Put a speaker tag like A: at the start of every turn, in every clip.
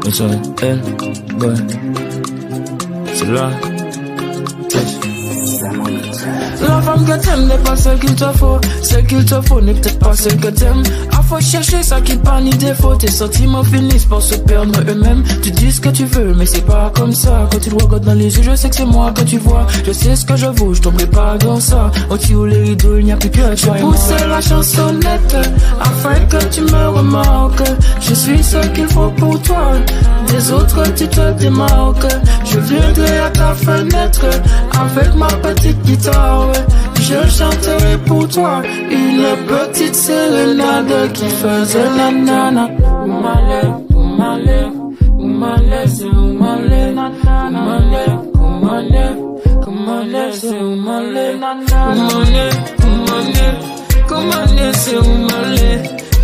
A: comme ça, elle, ouais. C'est là. La femme que t'aimes n'est pas celle qu'il te faut. Celle qu'il te faut n'est peut-être pas celle que t'aimes. À faut chercher ça qui pas ni défaut. Tes sentiments finissent par se perdre eux-mêmes. Tu dis ce que tu veux mais c'est pas comme ça. Quand tu le regardes dans les yeux je sais que c'est moi que tu vois. Je sais ce que je vaux, je tomberai pas dans ça. Au-dessus où les rideaux il n'y a plus que toi. Je pousse la chansonnette afin que tu me remarques. Je suis ce qu'il faut pour toi. Des autres tu te démarques. Je viendrai à ta fenêtre avec ma petite guitare. Je chanterai pour toi une petite sérénade qui faisait nanana. Oumale, oumale, oumale, c'est oumale, oumale, oumale, oumale, c'est oumale, oumale, oumale, oumale, c'est oumale,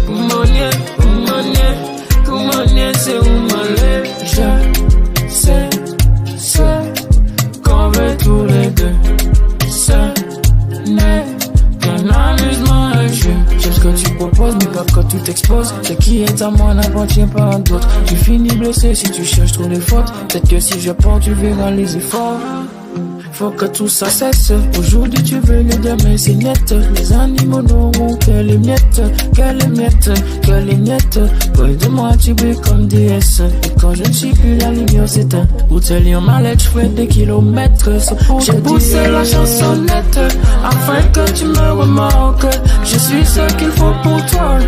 A: oumale, oumale, oumale, c'est oumale. Je sais qu'on veut tous les deux. Ce n'est qu'un amusement, un jeu. J'aime ce que tu proposes, mais pas quand tu t'exposes. Ce qui est à moi n'appartient pas à d'autres. Tu finis blessé si tu cherches trop les fautes. Peut-être que si je pars, tu verras les efforts. Faut que tout ça cesse. Aujourd'hui tu veux les demain c'est net. Les animaux n'auront que les miettes. Que les miettes, que les miettes. Près de moi tu brilles comme déesse. Et quand je ne suis plus la lumière s'éteint. Pour te lire ma lettre je ferai des kilomètres. J'ai poussé la chansonnette afin que tu me remarques. Je suis ce qu'il faut pour toi.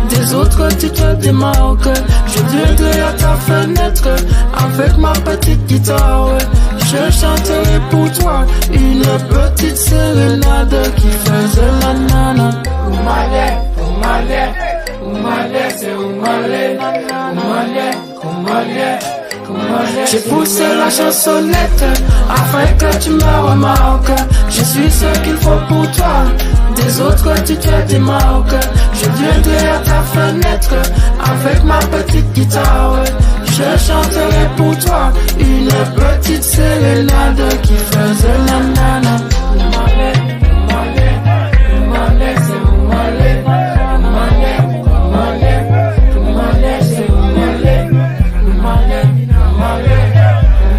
A: Des autres tu te démarques. Je viendrai à ta fenêtre avec ma petite guitare. Je chanterai pour toi une petite sérénade qui faisait la nana. Oumale, oumale, oumale, c'est oumale, oumale, oumale, oumale. J'ai poussé la chansonnette afin que tu me remarques. Je suis ce qu'il faut pour toi. Des autres tu te démarques. Je viendrai à ta fenêtre avec ma petite guitare. Je chanterai pour toi une petite sérénade qui faisait la nana. Oumale, oumale, oumale, c'est oumale, oumale, oumale, oumale, c'est oumale, oumale, oumale,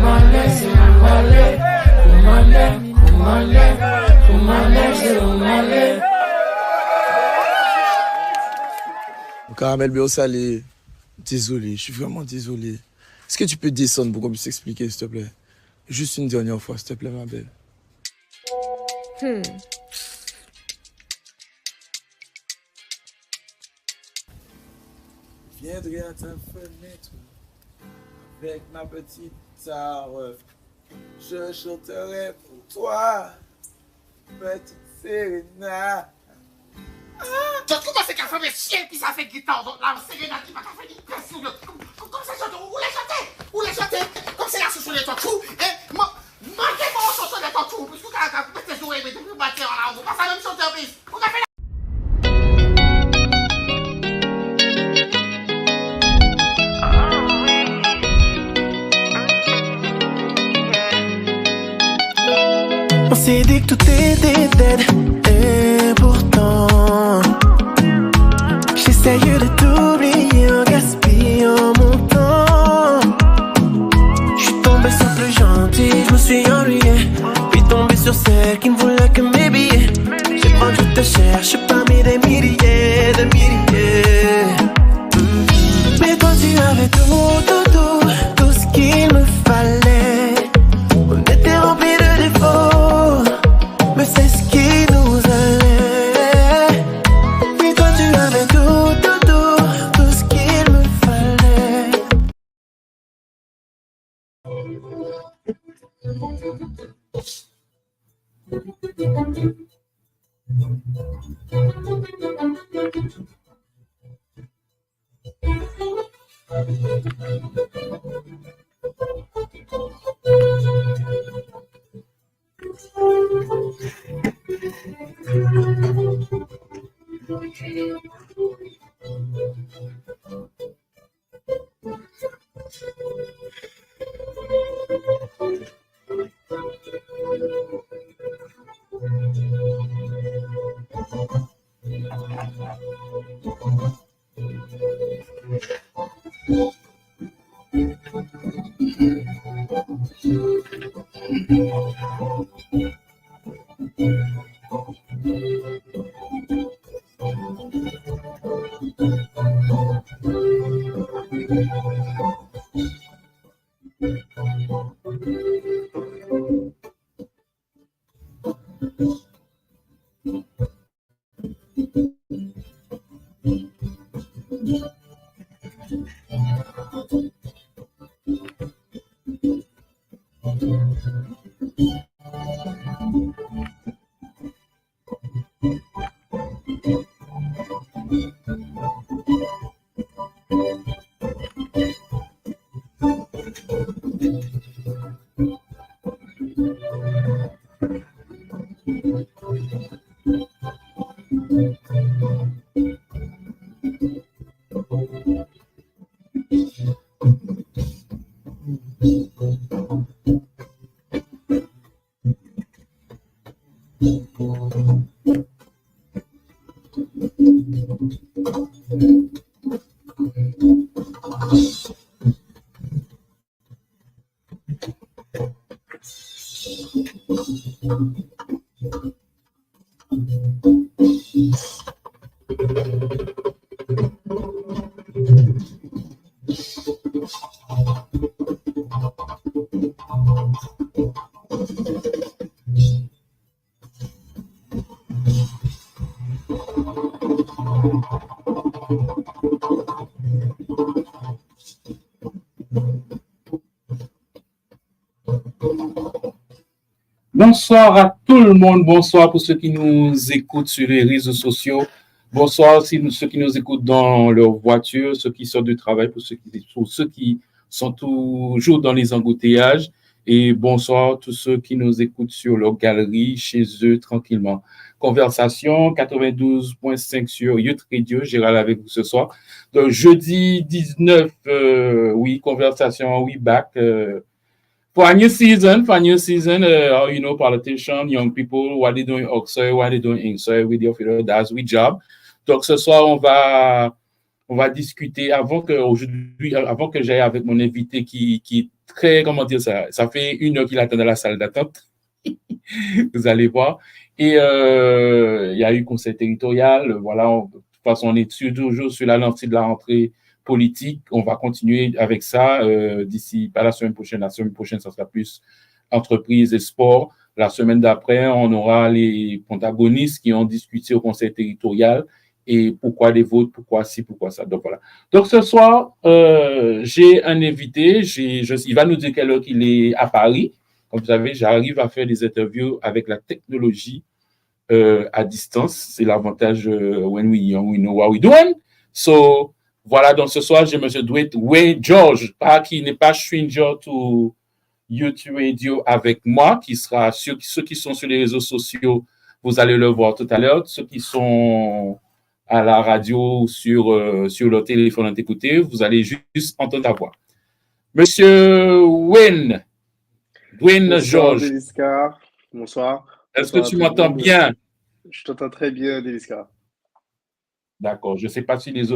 A: oumale, c'est oumale, oumale, oumale, oumale, c'est oumale.
B: Caramel bien salé. Désolé, je suis vraiment désolé. Est-ce que tu peux descendre pour qu'on puisse s'expliquer, s'il te plaît? Juste une dernière fois, s'il te plaît, ma belle. Viendrai à ta fenêtre avec ma petite guitare. Je chanterai pour toi, petite sérénade.
C: Tu commences qu'à faire des chiens puis ça fait guitare donc là c'est Sérénade qui va faire une pression comme ça chanter où les chanter comme c'est la chanson de ton trou et manquez mon chanson de ton trou parce que quand tu peux te jouer mais tu peux bâtir là on va pas ça même chanter en plus on a fait
D: On s'est dit que tout était dead et pourtant j'essaye de t'oublier en gaspillant mon temps. J'suis tombé sur le plus gentil, j'me suis ennuyé. Puis tombé sur celle qui ne voulait que mes billets. J'ai pris je te cherche parmi des milliers, des milliers. Mais toi tu avais tout ce qu'il me fallait. On était remplis de défauts, mais c'est ce qui nous allait. Oui, toi tu avais tout ce qu'il me fallait.
E: Bonsoir à tout le monde, bonsoir pour ceux qui nous écoutent sur les réseaux sociaux, bonsoir aussi ceux qui nous écoutent dans leur voiture, ceux qui sortent du travail, pour ceux qui sont toujours dans les embouteillages, et bonsoir à tous ceux qui nous écoutent sur leur galerie, chez eux, tranquillement. Conversation 92.5 sur Youth Radio, Gérald avec vous ce soir. Donc, jeudi 19, oui, conversation, we back. For a new season, you know, politicians, young people, what they doing outside, what they doing inside with your field, that's we job. Donc, ce soir, on va discuter avant que j'aille avec mon invité qui est très, comment dire ça, ça fait 1 heure qu'il attend dans la salle d'attente. Vous allez voir. Et il y a eu conseil territorial. Voilà, de toute façon, on est toujours sur la lancée de la rentrée politique. On va continuer avec ça d'ici, pas la semaine prochaine. La semaine prochaine, ça sera plus entreprise et sport. La semaine d'après, on aura les protagonistes qui ont discuté au conseil territorial et pourquoi des votes, pourquoi ci, pourquoi ça. Donc voilà. Donc ce soir, j'ai un invité. Il va nous dire quelle heure qu'il est à Paris. Comme vous savez, j'arrive à faire des interviews avec la technologie à distance. C'est l'avantage when we know what we're doing. So, voilà, donc ce soir, j'ai M. Dwayne George, qui n'est pas stranger to YouTube Radio avec moi, qui sera sur ceux qui sont sur les réseaux sociaux, vous allez le voir tout à l'heure. Ceux qui sont à la radio ou sur leur téléphone à t'écouter, vous allez juste entendre ta voix. Monsieur Dwayne George.
F: DELISCAR. Bonsoir.
E: Est-ce que tu m'entends bien?
F: Je t'entends très bien, DELISCAR.
E: D'accord. Je ne sais pas si les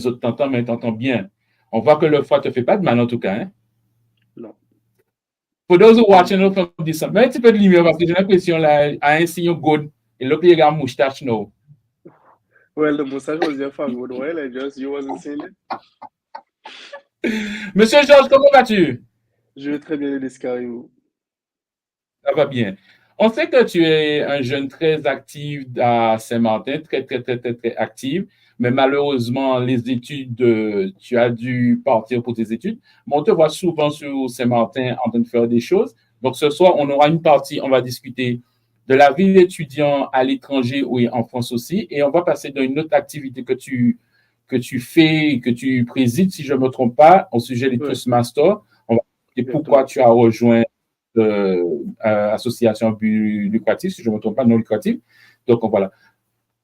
E: autres t'entendent, mais t'entends bien. On voit que le foie te fait pas de mal en tout cas. Hein?
F: Non.
E: For those who watching from distance, mets un petit peu de lumière parce que j'ai l'impression là, à un signe good, et là, il y a un moustache, non?
F: Well, the mustache was there for a good while. You wasn't seeing it.
E: Monsieur Georges, comment vas-tu?
F: Je vais très bien, DELISCAR.
E: Ça va bien. On sait que tu es un jeune très actif à Saint-Martin, très actif, mais malheureusement, les études, tu as dû partir pour tes études. Mais on te voit souvent sur Saint-Martin en train de faire des choses. Donc, ce soir, on aura une partie, on va discuter de la vie d'étudiant à l'étranger ou en France aussi, et on va passer dans une autre activité que tu fais, que tu présides, si je ne me trompe pas, au sujet des Toastmasters. On va discuter pourquoi tu as rejoint association but lucratif, si je ne me trompe pas, non lucratif. Donc, voilà.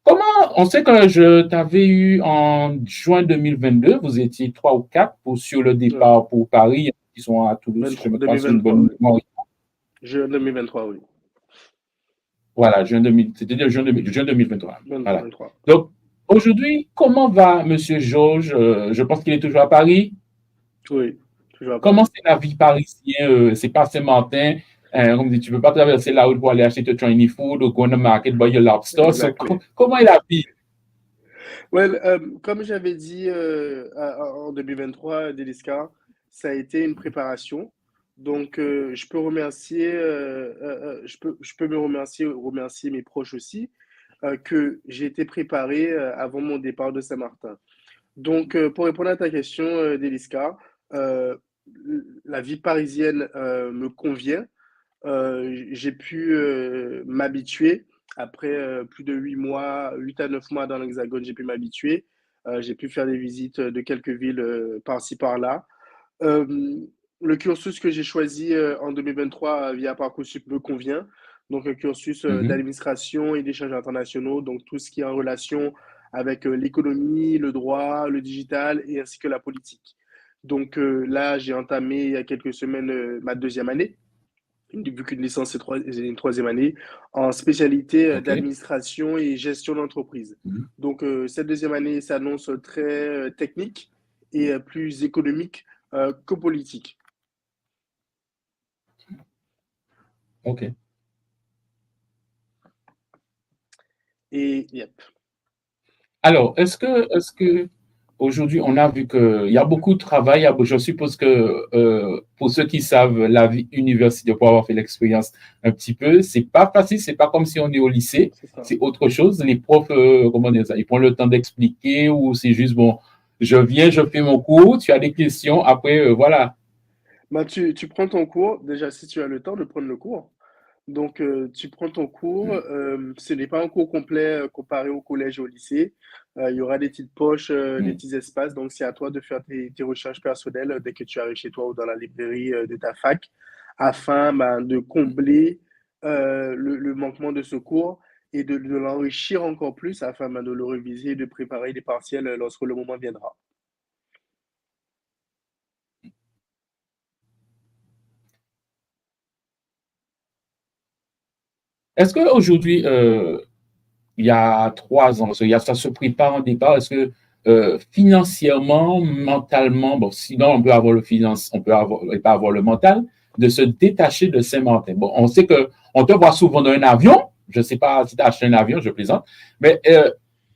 E: Comment, on sait que je t'avais eu en juin 2022, vous étiez 3 ou 4 sur le départ pour Paris, qui sont à Toulouse, si je me trompe, une bonne mémoire.
F: Juin 2023, oui.
E: Voilà, c'était juin 2023. Voilà.
F: 2023.
E: Donc, aujourd'hui, comment va M. Georges? Je pense qu'il est toujours à Paris.
F: Oui.
E: Comment c'est la vie parisienne? C'est pas Saint-Martin. Comme dit, tu ne peux pas traverser la route pour aller acheter ton Chinese food ou go to the market, buy your lobster.
F: Exactly.
E: Comment est la vie?
F: Well, comme j'avais dit en 2023, DELISCAR, ça a été une préparation. Donc, je peux remercier, je peux me remercier mes proches aussi, que j'ai été préparé avant mon départ de Saint-Martin. Donc, pour répondre à ta question, DELISCAR, la vie parisienne me convient. J'ai pu m'habituer après plus de 8 à 9 mois dans l'Hexagone, j'ai pu m'habituer. J'ai pu faire des visites de quelques villes par-ci, par-là. Euh, le cursus que j'ai choisi en 2023 via Parcoursup me convient. Donc, un cursus
E: Mhm.
F: d'administration et d'échanges internationaux, donc tout ce qui est en relation avec l'économie, le droit, le digital et ainsi que la politique. Donc là, j'ai entamé il y a quelques semaines ma deuxième année, vu qu'une licence c'est une troisième année, en spécialité
E: OK.
F: d'administration et gestion d'entreprise.
E: Mhm.
F: Donc cette deuxième année s'annonce très technique et plus économique que politique.
E: OK.
F: Et yep.
E: Alors, est-ce que aujourd'hui, on a vu qu'il y a beaucoup de travail. Je suppose que pour ceux qui savent la vie universitaire, pour avoir fait l'expérience un petit peu, c'est pas facile. C'est pas comme si on est au lycée.
F: C'est ça.
E: C'est autre chose. Les profs, comment dire ça, ils prennent le temps d'expliquer ou c'est juste bon, je viens, je fais mon cours, tu as des questions, après, voilà.
F: Ben, tu prends ton cours, déjà si tu as le temps de prendre le cours. Donc, tu prends ton cours. Ce n'est pas un cours complet comparé au collège et au lycée. Il y aura des petites poches, des
E: Mm.
F: petits espaces. Donc, c'est à toi de faire tes recherches personnelles dès que tu arrives chez toi ou dans la librairie de ta fac afin ben, de combler le manquement de ce cours et de l'enrichir encore plus afin ben, de le réviser et de préparer les partiels lorsque le moment viendra.
E: Est-ce qu'aujourd'hui, il y a 3 ans, ça se prépare en départ. Est-ce que financièrement, mentalement, bon, sinon on peut avoir le finance, on peut avoir, et pas avoir le mental, de se détacher de Saint-Martin. Bon, on sait que on te voit souvent dans un avion. Je ne sais pas si tu as acheté un avion, je plaisante, mais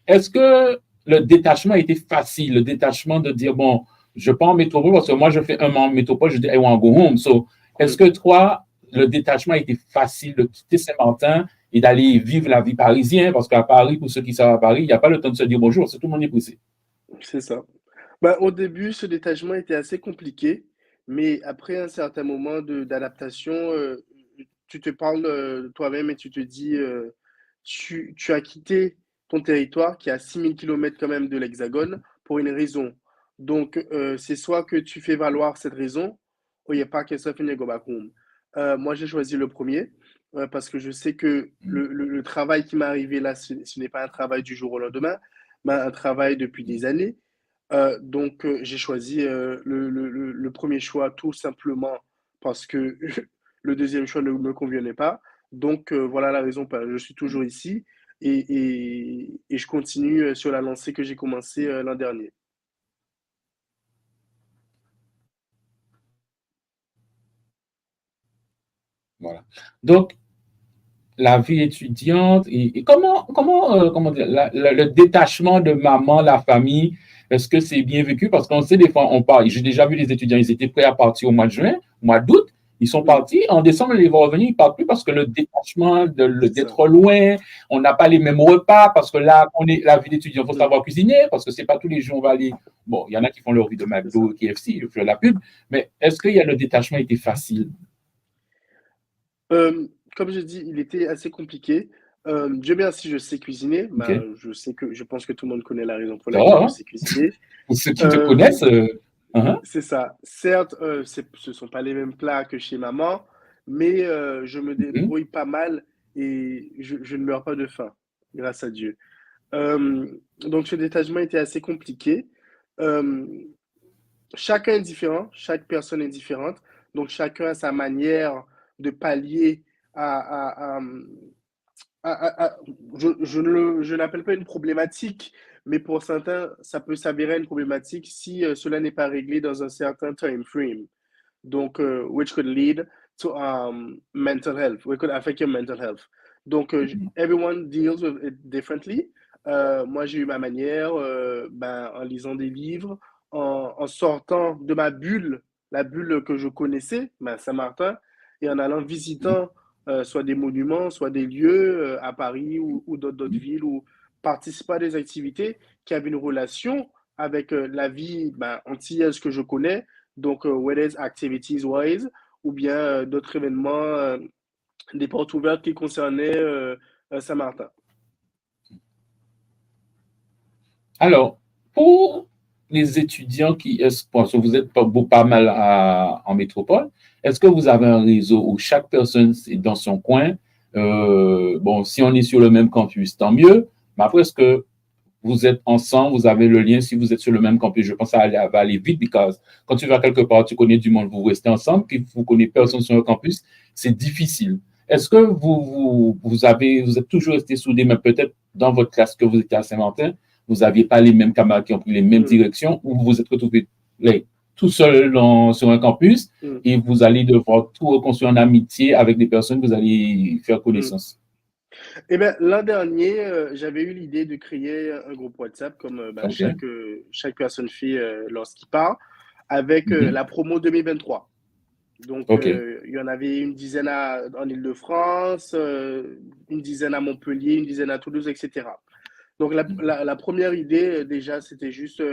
E: est-ce que le détachement a été facile, le détachement de dire bon, je pars en métropole parce que moi je fais un mois en métropole, je dis I want to go home. So, est-ce
F: Mm.
E: que toi, le détachement a été facile de quitter Saint-Martin et d'aller vivre la vie parisienne, parce qu'à Paris, pour ceux qui savent à Paris, il n'y a pas le temps de se dire bonjour, c'est tout le monde est pressé.
F: C'est ça. Ben, au début, ce détachement était assez compliqué, mais après un certain moment d'adaptation, tu te parles toi-même et tu te dis, tu as quitté ton territoire qui est à 6 000 kilomètres quand même de l'Hexagone pour une raison. Donc, c'est soit que tu fais valoir cette raison, ou il n'y a pas que ça finit go back home. Moi, j'ai choisi le premier parce que je sais que le travail qui m'est arrivé là, ce n'est pas un travail du jour au lendemain, mais un travail depuis des années. Donc, j'ai choisi le premier choix tout simplement parce que le deuxième choix ne me convenait pas. Donc, voilà la raison. Je suis toujours ici et je continue sur la lancée que j'ai commencé l'an dernier.
E: Voilà. Donc, la vie étudiante et comment dire, le détachement de maman, la famille, est-ce que c'est bien vécu? Parce qu'on sait, des fois, on part. J'ai déjà vu les étudiants, ils étaient prêts à partir au mois de juin, au mois d'août. Ils sont
F: Oui,
E: partis. En décembre, ils vont revenir. Ils ne partent plus parce que le détachement
F: c'est ça.
E: d'être loin, on n'a pas les mêmes repas parce que là, on est la vie d'étudiant, il faut
F: Mm,
E: savoir cuisiner parce que c'est pas tous les jours on va aller. Bon, il y en a qui font leur vie de
F: c'est ça.
E: McDo, KFC, je fais la pub. Mais est-ce qu'il y a le détachement été facile?
F: Comme je dis, il était assez compliqué. Dieu merci, je sais cuisiner.
E: OK?
F: Ben, je pense que tout le monde connaît la raison pour
E: Ça
F: laquelle
E: va,
F: je
E: hein?
F: sais cuisiner.
E: Pour ceux qui te
F: Euh,
E: connaissent, uh-huh.
F: C'est ça. Certes, ce ne sont pas les mêmes plats que chez maman, mais je me
E: Mhm.
F: débrouille pas mal et je ne meurs pas de faim, grâce à Dieu. Euh, donc, ce détachement était assez compliqué. Euh, Chacun est différent, chaque personne est différente, donc chacun a sa manière de pallier à, à, je n'appelle pas une problématique, mais pour certains, ça peut s'avérer une problématique si cela n'est pas réglé dans un certain time frame. Donc, which could lead to mental health, which could affect your mental health. Donc, everyone deals with it differently. Moi, j'ai eu ma manière ben, en lisant des livres, en sortant de ma bulle, la bulle que je connaissais, ben, Saint-Martin, et en allant visitant soit des monuments, soit des lieux à Paris ou d'autres villes, ou participer à des activités qui avaient une relation avec la vie ben, antillaise que je connais, donc whether activities wise ou bien d'autres événements, des portes ouvertes qui concernaient Saint-Martin.
E: Alors, pour les étudiants parce que vous êtes pas mal en métropole, est-ce que vous avez un réseau où chaque personne est dans son coin? Bon, si on est sur le même campus, tant mieux. Mais après, est-ce que vous êtes ensemble, vous avez le lien si vous êtes sur le même campus? Je pense que ça va aller vite, parce que quand tu vas quelque part, tu connais du monde, vous restez ensemble, puis vous ne connaissez personne sur le campus, c'est difficile. Est-ce que vous êtes toujours resté soudés, mais peut-être dans votre classe que vous étiez à Saint-Martin, vous n'aviez pas les mêmes camarades qui ont pris les mêmes directions, ou vous vous êtes retrouvés tout seul sur un campus et vous allez devoir tout reconstruire en amitié avec des personnes que vous allez faire connaissance?
F: Eh bien, l'an dernier, j'avais eu l'idée de créer un groupe WhatsApp, comme chaque personne fait lorsqu'il part, avec la promo 2023. Donc, il y en avait une dizaine en Île-de-France, une dizaine à Montpellier, une dizaine à Toulouse, etc. Donc, la première idée, déjà, c'était juste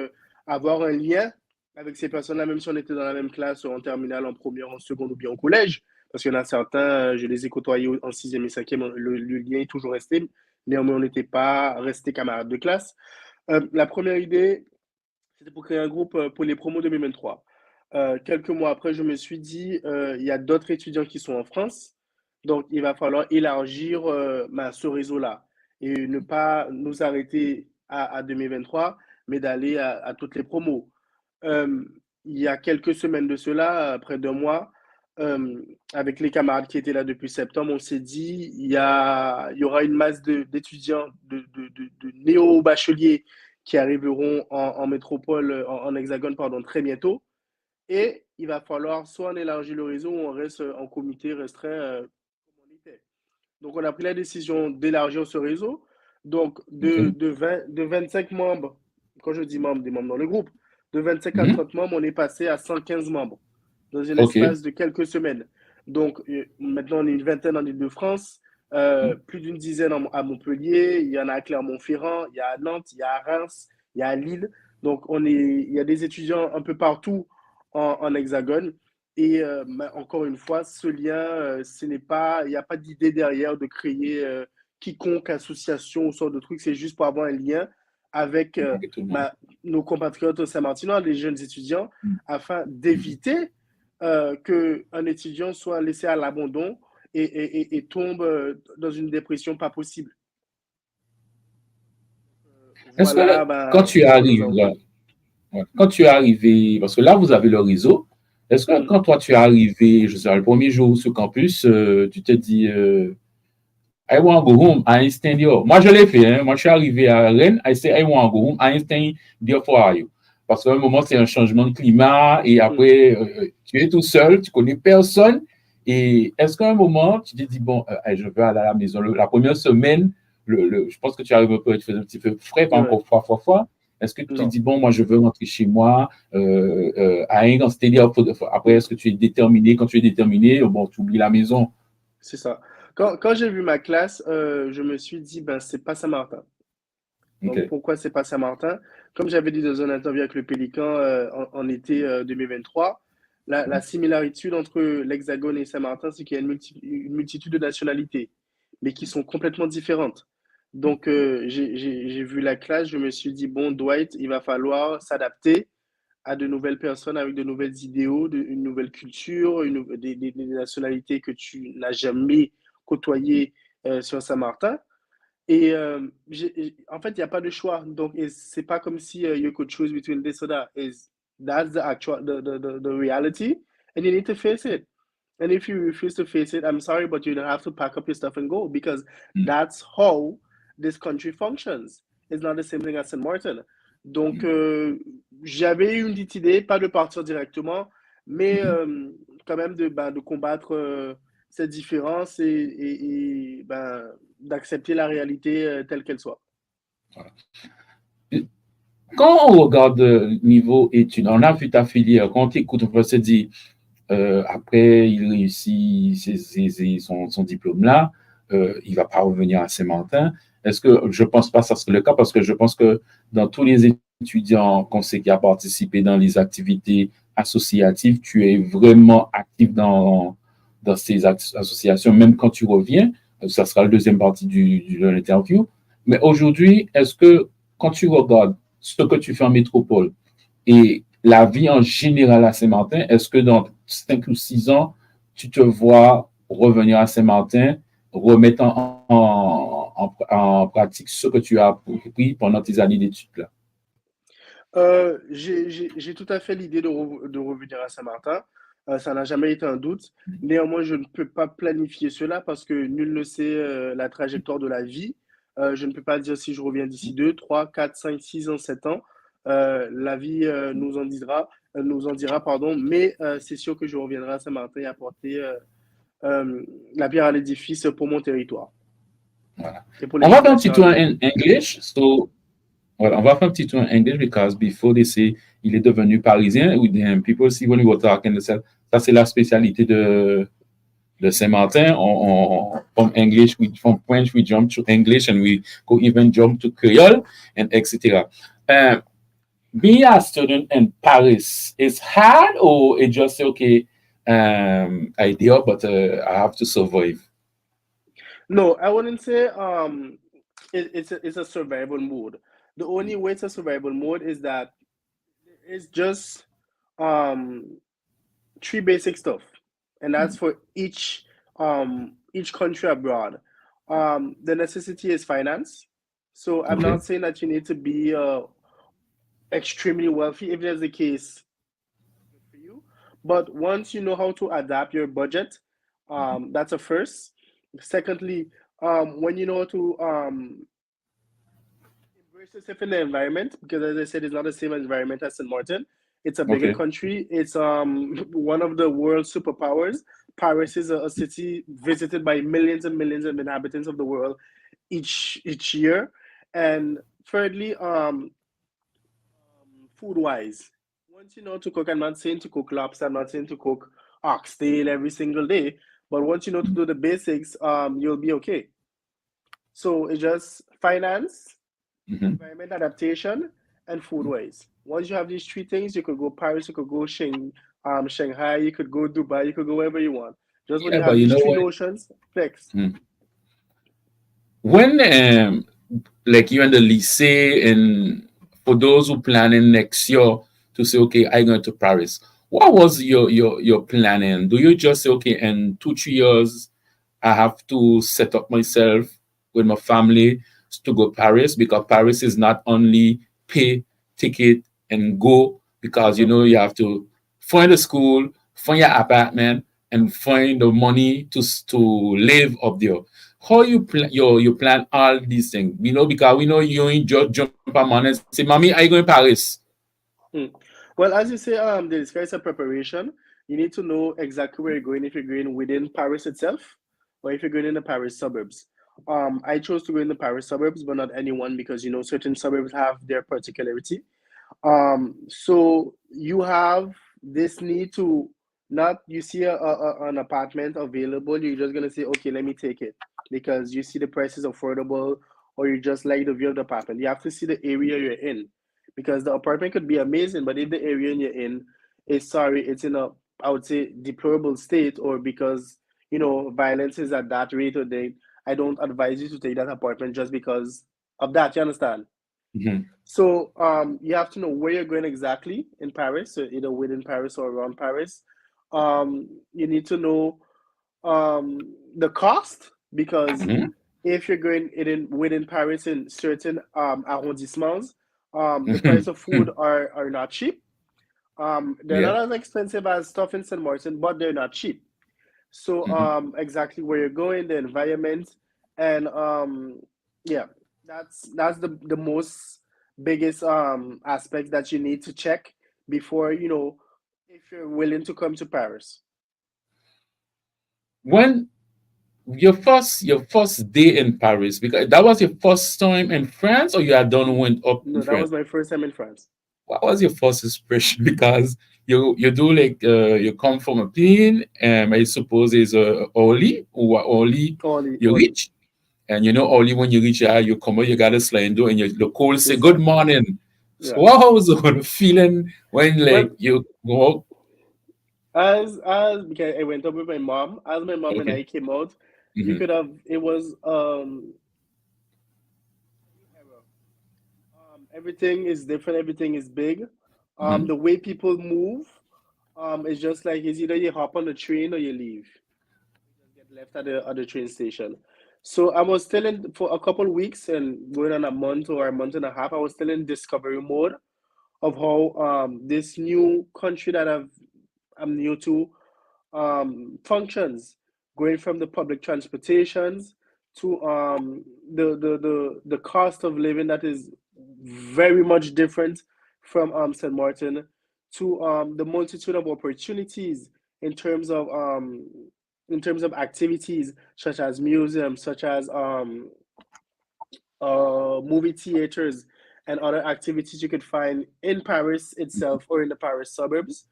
F: avoir un lien avec ces personnes-là, même si on était dans la même classe, en terminale, en première, en seconde ou bien au collège. Parce qu'il y en a certains, je les ai côtoyés en 6e et 5e, le lien est toujours resté. Néanmoins, on n'était pas restés camarades de classe. La première idée, c'était pour créer un groupe pour les promos 2023. Quelques mois après, je me suis dit, il y a d'autres étudiants qui sont en France. Donc, il va falloir élargir ce réseau-là et ne pas nous arrêter à 2023, mais d'aller à toutes les promos. Il y a quelques semaines de cela, près d'un mois, avec les camarades qui étaient là depuis septembre, on s'est dit il y aura une masse d'étudiants, de néo-bacheliers qui arriveront en métropole, en hexagone, pardon, très bientôt. Et il va falloir soit on élargit le réseau ou on reste en comité restreint comme on était. Donc, on a pris la décision d'élargir ce réseau. Donc, de 25 membres, quand je dis membres, des membres dans le groupe, de 25 à 30 membres, on est passé à 115 membres dans un espace de quelques semaines. Donc, maintenant, on est une vingtaine en Île-de-France, plus d'une dizaine à Montpellier, il y en a à Clermont-Ferrand, il y a à Nantes, il y a à Reims, il y a à Lille. Donc, il y a des étudiants un peu partout en hexagone. Et encore une fois, ce lien, il n'y a pas d'idée derrière de créer quiconque association ou sorte de truc. C'est juste pour avoir un lien avec nos compatriotes saint-martinois, les jeunes étudiants, afin d'éviter qu'un étudiant soit laissé à l'abandon et tombe dans une dépression pas possible.
E: Est-ce que quand tu arrives là, quand tu es arrivé, parce que là, vous avez le réseau, est-ce que quand toi, tu es arrivé, je sais pas, le premier jour sur campus, tu te dis, I want to go home, I stand here. Moi, je l'ai fait, hein. Moi, je suis arrivé à Rennes, I say, I want to go home, I stand there for you. Parce qu'à un moment, c'est un changement de climat et après, tu es tout seul, tu connais personne. Et est-ce qu'à un moment, tu te dis, bon, je vais aller à la maison. La première semaine, je pense que tu arrives un peu, tu fais un petit peu frais, pas encore froid. Est-ce que tu te dis, bon, moi, je veux rentrer chez moi, après, est-ce que tu es déterminé? Quand tu es déterminé, bon, tu oublies la maison.
F: C'est ça. Quand j'ai vu ma classe, je me suis dit, c'est pas Saint-Martin. Donc, pourquoi c'est pas Saint-Martin? Comme j'avais dit dans une interview avec le Pélican en été 2023, la similarité entre l'Hexagone et Saint-Martin, c'est qu'il y a une multitude de nationalités, mais qui sont complètement différentes. Donc, j'ai vu la classe, je me suis dit, bon, Dwight, il va falloir s'adapter à de nouvelles personnes avec de nouvelles idéaux, une nouvelle culture, des nationalités que tu n'as jamais côtoyées sur Saint-Martin. Et en fait, il n'y a pas de choix. Donc, c'est pas comme si you could choose between this or that. That's the reality, and you need to face it. And if you refuse to face it, I'm sorry, but you have to pack up your stuff and go, because that's how this country functions. It's not the same thing as St. Martin. Donc, j'avais une petite idée, pas de partir directement, mais quand même de combattre cette différence et d'accepter la réalité telle qu'elle soit.
E: Voilà. Quand on regarde niveau études, on a vu ta filière, quand on t'écoute, on peut se dire, après, il réussit son diplôme-là, il ne va pas revenir à Saint-Martin. Est-ce que je ne pense pas que ça serait le cas, parce que je pense que dans tous les étudiants qu'on sait qui a participé dans les activités associatives, tu es vraiment actif dans ces associations, même quand tu reviens. Ça sera la deuxième partie de l'interview. Mais aujourd'hui, est-ce que quand tu regardes ce que tu fais en métropole et la vie en général à Saint-Martin, est-ce que dans 5 ou 6 ans, tu te vois revenir à Saint-Martin, remettre en pratique ce que tu as appris pendant tes années d'études là?
F: J'ai tout à fait l'idée de revenir à Saint-Martin. Ça n'a jamais été un doute. Néanmoins, je ne peux pas planifier cela parce que nul ne sait la trajectoire de la vie. Je ne peux pas dire si je reviens d'ici 2, 3, 4, 5, 6 ans, 7 ans. La vie nous en dira, pardon. Mais c'est sûr que je reviendrai à Saint-Martin et apporter la pierre à l'édifice pour mon territoire
E: Voilà.
F: et pour
E: On va faire un
F: l'éducation
E: petit
F: à
E: tour
F: venir.
E: en English. So, voilà, on va faire un petit tour en English because before they say il est devenu parisien, ou people see when we were talking, they said, ça c'est la spécialité de Saint-Martin. From English, from French, we jump to English and we go even jump to Creole and etc. Being a student in Paris is hard or it just okay idea, but I have to survive.
F: No, I wouldn't say it's a survival mode. The only way it's a survival mode is that it's just um three basic stuff, and that's for each country abroad. The necessity is finance. So I'm
E: Okay.
F: not saying that you need to be extremely wealthy. If that's the case, good for you. But once you know how to adapt your budget, that's a first. Secondly, when you know how to embrace yourself in the environment, because as I said, it's not the same environment as St. Martin. It's a bigger
E: Okay.
F: country. It's one of the world's superpowers. Paris is a city visited by millions and millions of inhabitants of the world each year. And thirdly, food wise, once you know to cook, I'm not saying to cook lobster, I'm not saying to cook oxtail every single day, but once you know to do the basics, you'll be okay. So it's just finance,
E: Mm-hmm.
F: environment adaptation, and food wise. Once you have these three things, you could go Paris, you could go Shanghai, you could go Dubai, you could go wherever you want. Just when
E: Yeah,
F: you
E: but
F: have
E: you
F: these
E: know
F: three
E: what?
F: notions, flex.
E: When like you in the lycée and for those who planning next year to say, okay, I going to Paris. What was your planning? Do you just say, okay, in 2 3 years I have to set up myself with my family to go Paris because Paris is not only pay ticket and go because you
F: Mhm.
E: know you have to find a school, find your apartment, and find the money to live up there. How you plan all these things? You know because we know you ain't just jump on man and say, "Mommy, are you going Paris?"
F: Hmm. Well, as you say, there's guys a preparation. You need to know exactly where you're going if you're going within Paris itself or if you're going in the Paris suburbs. I chose to go in the Paris suburbs, but not anyone because you know certain suburbs have their particularity. So you have this need to not you see an apartment available, you're just gonna say, okay, let me take it because you see the price is affordable or you just like the view of the apartment. You have to see the area you're in because the apartment could be amazing, but if the area you're in is sorry, it's in a I would say deplorable state or because you know violence is at that rate or they I don't advise you to take that apartment just because of that. You understand?
E: Mhm.
F: So you have to know where you're going exactly in Paris, so either within Paris or around Paris. You need to know the cost because
E: Mhm.
F: if you're going in within Paris in certain arrondissements, the price
E: Mhm.
F: of food are not cheap. They're
E: Yeah.
F: not as expensive as stuff in St. Martin, but they're not cheap. So
E: Mhm.
F: exactly where you're going, the environment, and yeah, that's the most biggest aspect that you need to check before you know if you're willing to come to Paris.
E: When your first day in Paris because that was your first time in France or you had done went up in
F: No, that
E: France?
F: was my first time in France.
E: What was your first impression? Because you do like you come from a plane, I suppose is Orly or Orly
F: Only,
E: you
F: only,
E: reach, and you know Orly when you reach there, you come out, you got a slide door, and you the call say good
F: exactly.
E: morning. So
F: Yeah.
E: what was the feeling when like
F: Well,
E: you go out?
F: as because I went up with my mom, as my mom and
E: Okay.
F: I came out, You
E: Mm-hmm.
F: could have, it was everything is different, everything is big.
E: Mm-hmm.
F: The way people move, it's just like it's either you hop on the train or you leave. Just get left at the train station. So I was still in for a couple weeks and going on a month or a month and a half. I was still in discovery mode of how this new country that I'm new to functions, going from the public transportations to the cost of living that is very much different from St. Martin, to the multitude of opportunities in terms of activities such as museums, such as movie theaters, and other activities you could find in Paris itself or in the Paris suburbs,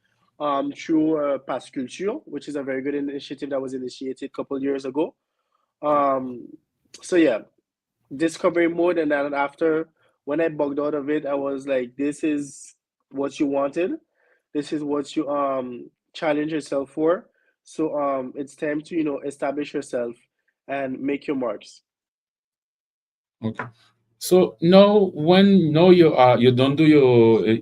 F: through Pass Culture, which is a very good initiative that was initiated a couple years ago. Um, so yeah, discovery mode, and then after, when I bugged out of it, I was like, this is what you wanted. This is what you challenge yourself for. So it's time to establish yourself and make your marks.
E: Okay. So now, when now you don't do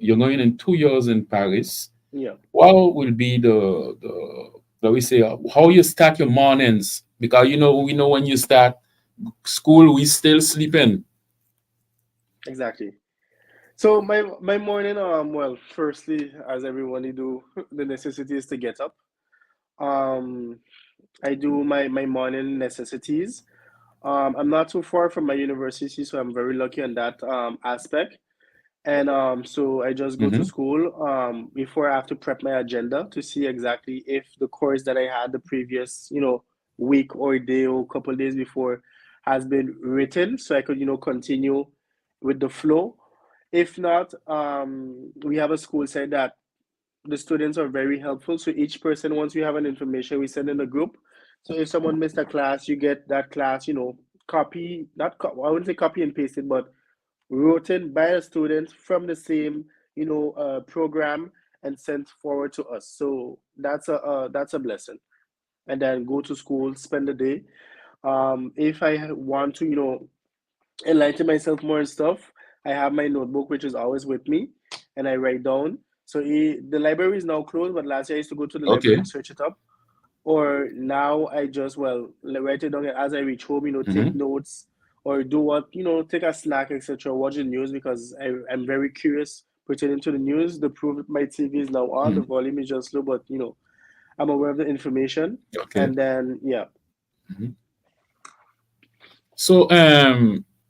E: you're going in 2 years in Paris.
F: Yeah,
E: What will be the we say how you start your mornings? Because we know when you start school, we still sleeping.
F: exactly. So my morning, well, firstly, as everyone you do, the necessity is to get up. Um, I do my morning necessities. I'm not too far from my university, so I'm very lucky on that aspect. And so I just go to
E: Mm-hmm.
F: school. Before, I have to prep my agenda to see exactly if the course that I had the previous, week or day or couple days before has been written, so I could, continue with the flow. If not, we have a school site that the students are very helpful. So each person, once we have an information, we send in a group. So if someone missed a class, you get that class, copy, not I wouldn't say copy and paste it, but written by a student from the same, program, and sent forward to us. So that's a blessing. And then go to school, spend the day. If I want to, enlighten myself more and stuff, I have my notebook, which is always with me, and I write down. So the library is now closed, but last year I used to go to the library
E: Okay.
F: and search it up. Or now I just, well, write it down as I reach home, take
E: Mm-hmm.
F: notes, or do what, take a snack, etc. Watch the news, because I'm very curious pertaining to the news. The proof my TV is now on, the
E: Mm-hmm.
F: volume is just low, but I'm aware of the information.
E: Okay.
F: And then, yeah.
E: Mhm. So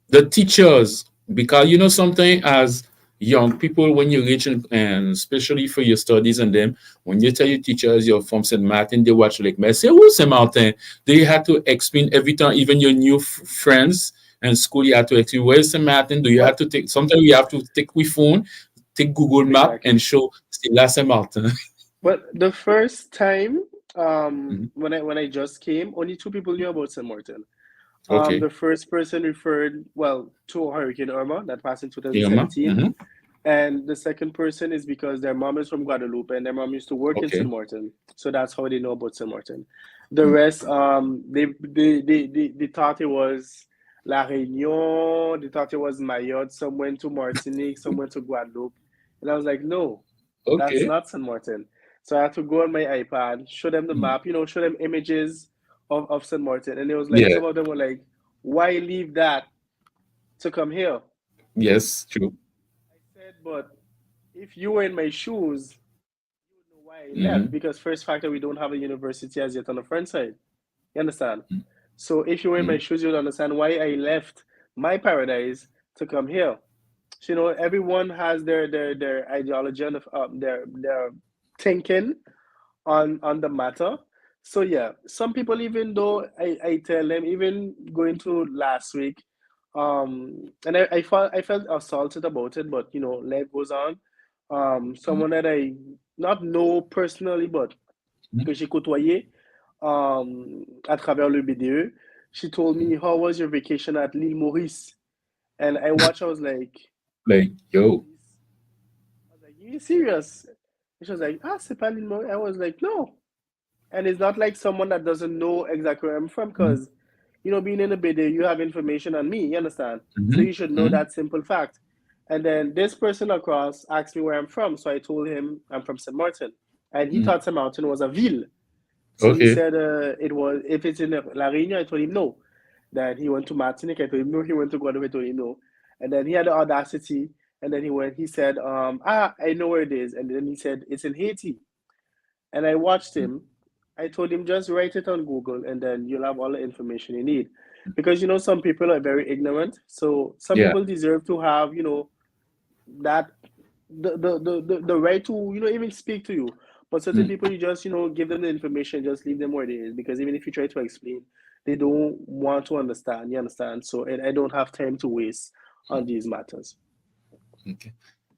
E: the teachers, because something as young people, when you reach and especially for your studies, and then when you tell your teachers you're from Saint Martin, they watch like me say, "Oh, Saint Martin." They had to explain every time, even your new friends and school. You have to explain where's Saint Martin. Do you have
F: Well,
E: to take? Sometimes you have to take with phone, take Google Map, and
F: exactly.
E: show c'est là Saint Martin.
F: Well, the first time,
E: Mhm.
F: when I just came, only two people knew about St. Martin.
E: Okay.
F: The first person referred, well, to Hurricane Irma that passed in
E: Irma.
F: 2017.
E: Mm-hmm.
F: And the second person is because their mom is from Guadeloupe and their mom used to work in St.
E: Okay.
F: Martin. So that's how they know about St. Martin. The rest, they thought it was La Réunion, they thought it was Mayotte, some went to Martinique, some went to Guadeloupe. And I was like, no, that's
E: Okay.
F: not St. Martin. So I had to go on my iPad, show them the
E: Mm.
F: map, show them images of St. Martin. And it was like,
E: Yeah.
F: some of them were like, why leave that to come here?
E: Yes. True.
F: I said, but if you were in my shoes, you would know why I left.
E: Mm-hmm.
F: Because first factor, we don't have a university as yet on the front side. You understand? So if you were in my
E: Mm-hmm.
F: shoes, you would understand why I left my paradise to come here. So, everyone has their ideology and their thinking on the matter. So yeah, some people, even though I tell them, even going to last week, and I felt assaulted about it, but life goes on. Someone that I not know personally, but que j'ai côtoyé à travers le BDE, she told me, how was your vacation at l'île Maurice? And I watched, I was like,
E: Like,
F: l'île
E: yo.
F: Maurice? I was like, you serious? And she was like, ah, c'est pas l'île Maurice. I was like, no. And it's not like someone that doesn't know exactly where I'm from,
E: Mhm.
F: because being in the BD, you have information on me, you understand? So
E: Mm-hmm.
F: you should know that simple fact. And then this person across asked me where I'm from. So I told him I'm from St. Martin. And he thought St. Martin was a ville. So he
E: Okay.
F: said it was, if it's in La Réunion, I told him no. That he went to Martinique, I told him no. He went to Guadeloupe, I told him no. And then he had the audacity, and then he said, I know where it is. And then he said, it's in Haiti. And I watched him. I told him, just write it on Google, and then you'll have all the information you need. Because, some people are very ignorant. So some
E: Yeah.
F: people deserve to have, that the right to, even speak to you. But certain people, you just, give them the information, just leave them where it is. Because even if you try to explain, they don't want to understand. You understand? So I don't have time to waste on these matters.
E: Okay.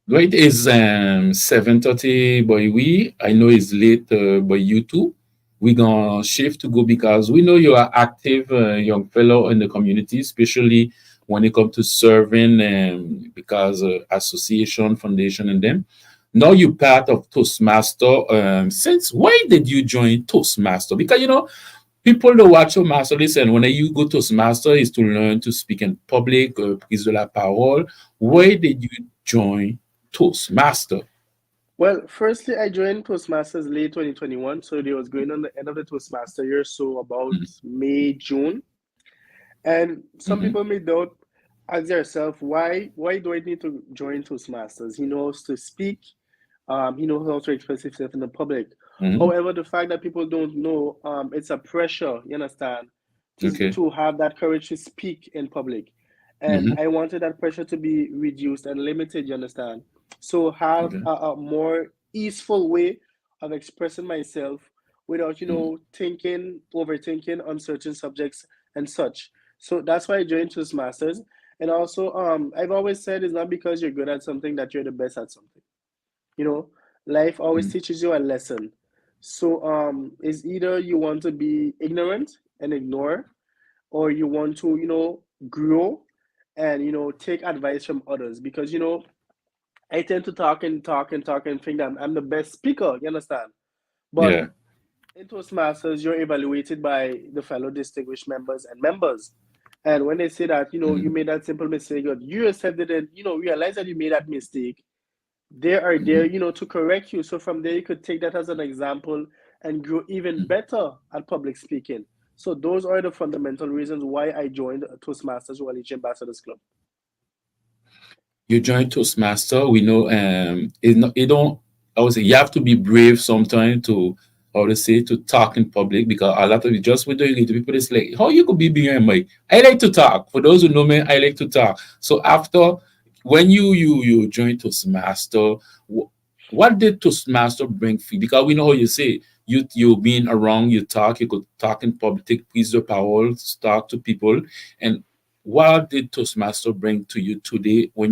E: Right, is 7:30 by I know it's late by you too. We're gonna shift to go because we know you are active young fellow in the community, especially when it comes to serving because association, foundation, and them. Now you're part of Toastmaster. Since why did you join Toastmaster? Because people that watch your master, listen, when you go Toastmaster is to learn to speak in public, prise de la parole. Why did you join Toastmaster?
F: Well, firstly, I joined Toastmasters late 2021. So they was going on the end of the Toastmaster year, so about May, June. And some people may doubt, ask yourself, why do I need to join Toastmasters? He knows to speak, he knows how to express himself in the public. However, the fact that people don't know, it's a pressure, you understand,
E: Okay.
F: to have that courage to speak in public. And I wanted that pressure to be reduced and limited, you understand? So have
E: Okay.
F: a more easeful way of expressing myself without, overthinking on certain subjects and such. So that's why I joined Toastmasters. And also, I've always said it's not because you're good at something that you're the best at something. Life always teaches you a lesson. So it's either you want to be ignorant and ignore, or you want to, grow and, take advice from others. Because, I tend to talk and talk and talk and think that I'm the best speaker, you understand? But
E: Yeah.
F: in Toastmasters, you're evaluated by the fellow distinguished members and members. And when they say that, you made that simple mistake, or you yourself didn't, realize that you made that mistake, they are there, to correct you. So from there, you could take that as an example and grow even better at public speaking. So those are the fundamental reasons why I joined Toastmasters Wallich Ambassadors Club.
E: You join Toastmaster. We know it don't. I would say you have to be brave sometimes to how to say to talk in public because a lot of it just with the people it's like how you could be behind mic. I like to talk. For those who know me, I like to talk. So after when you join Toastmaster, what did Toastmaster bring for you? Because we know how you say you being around, you talk, you could talk in public, take prise de parole, talk to people, and what did Toastmaster bring to you today when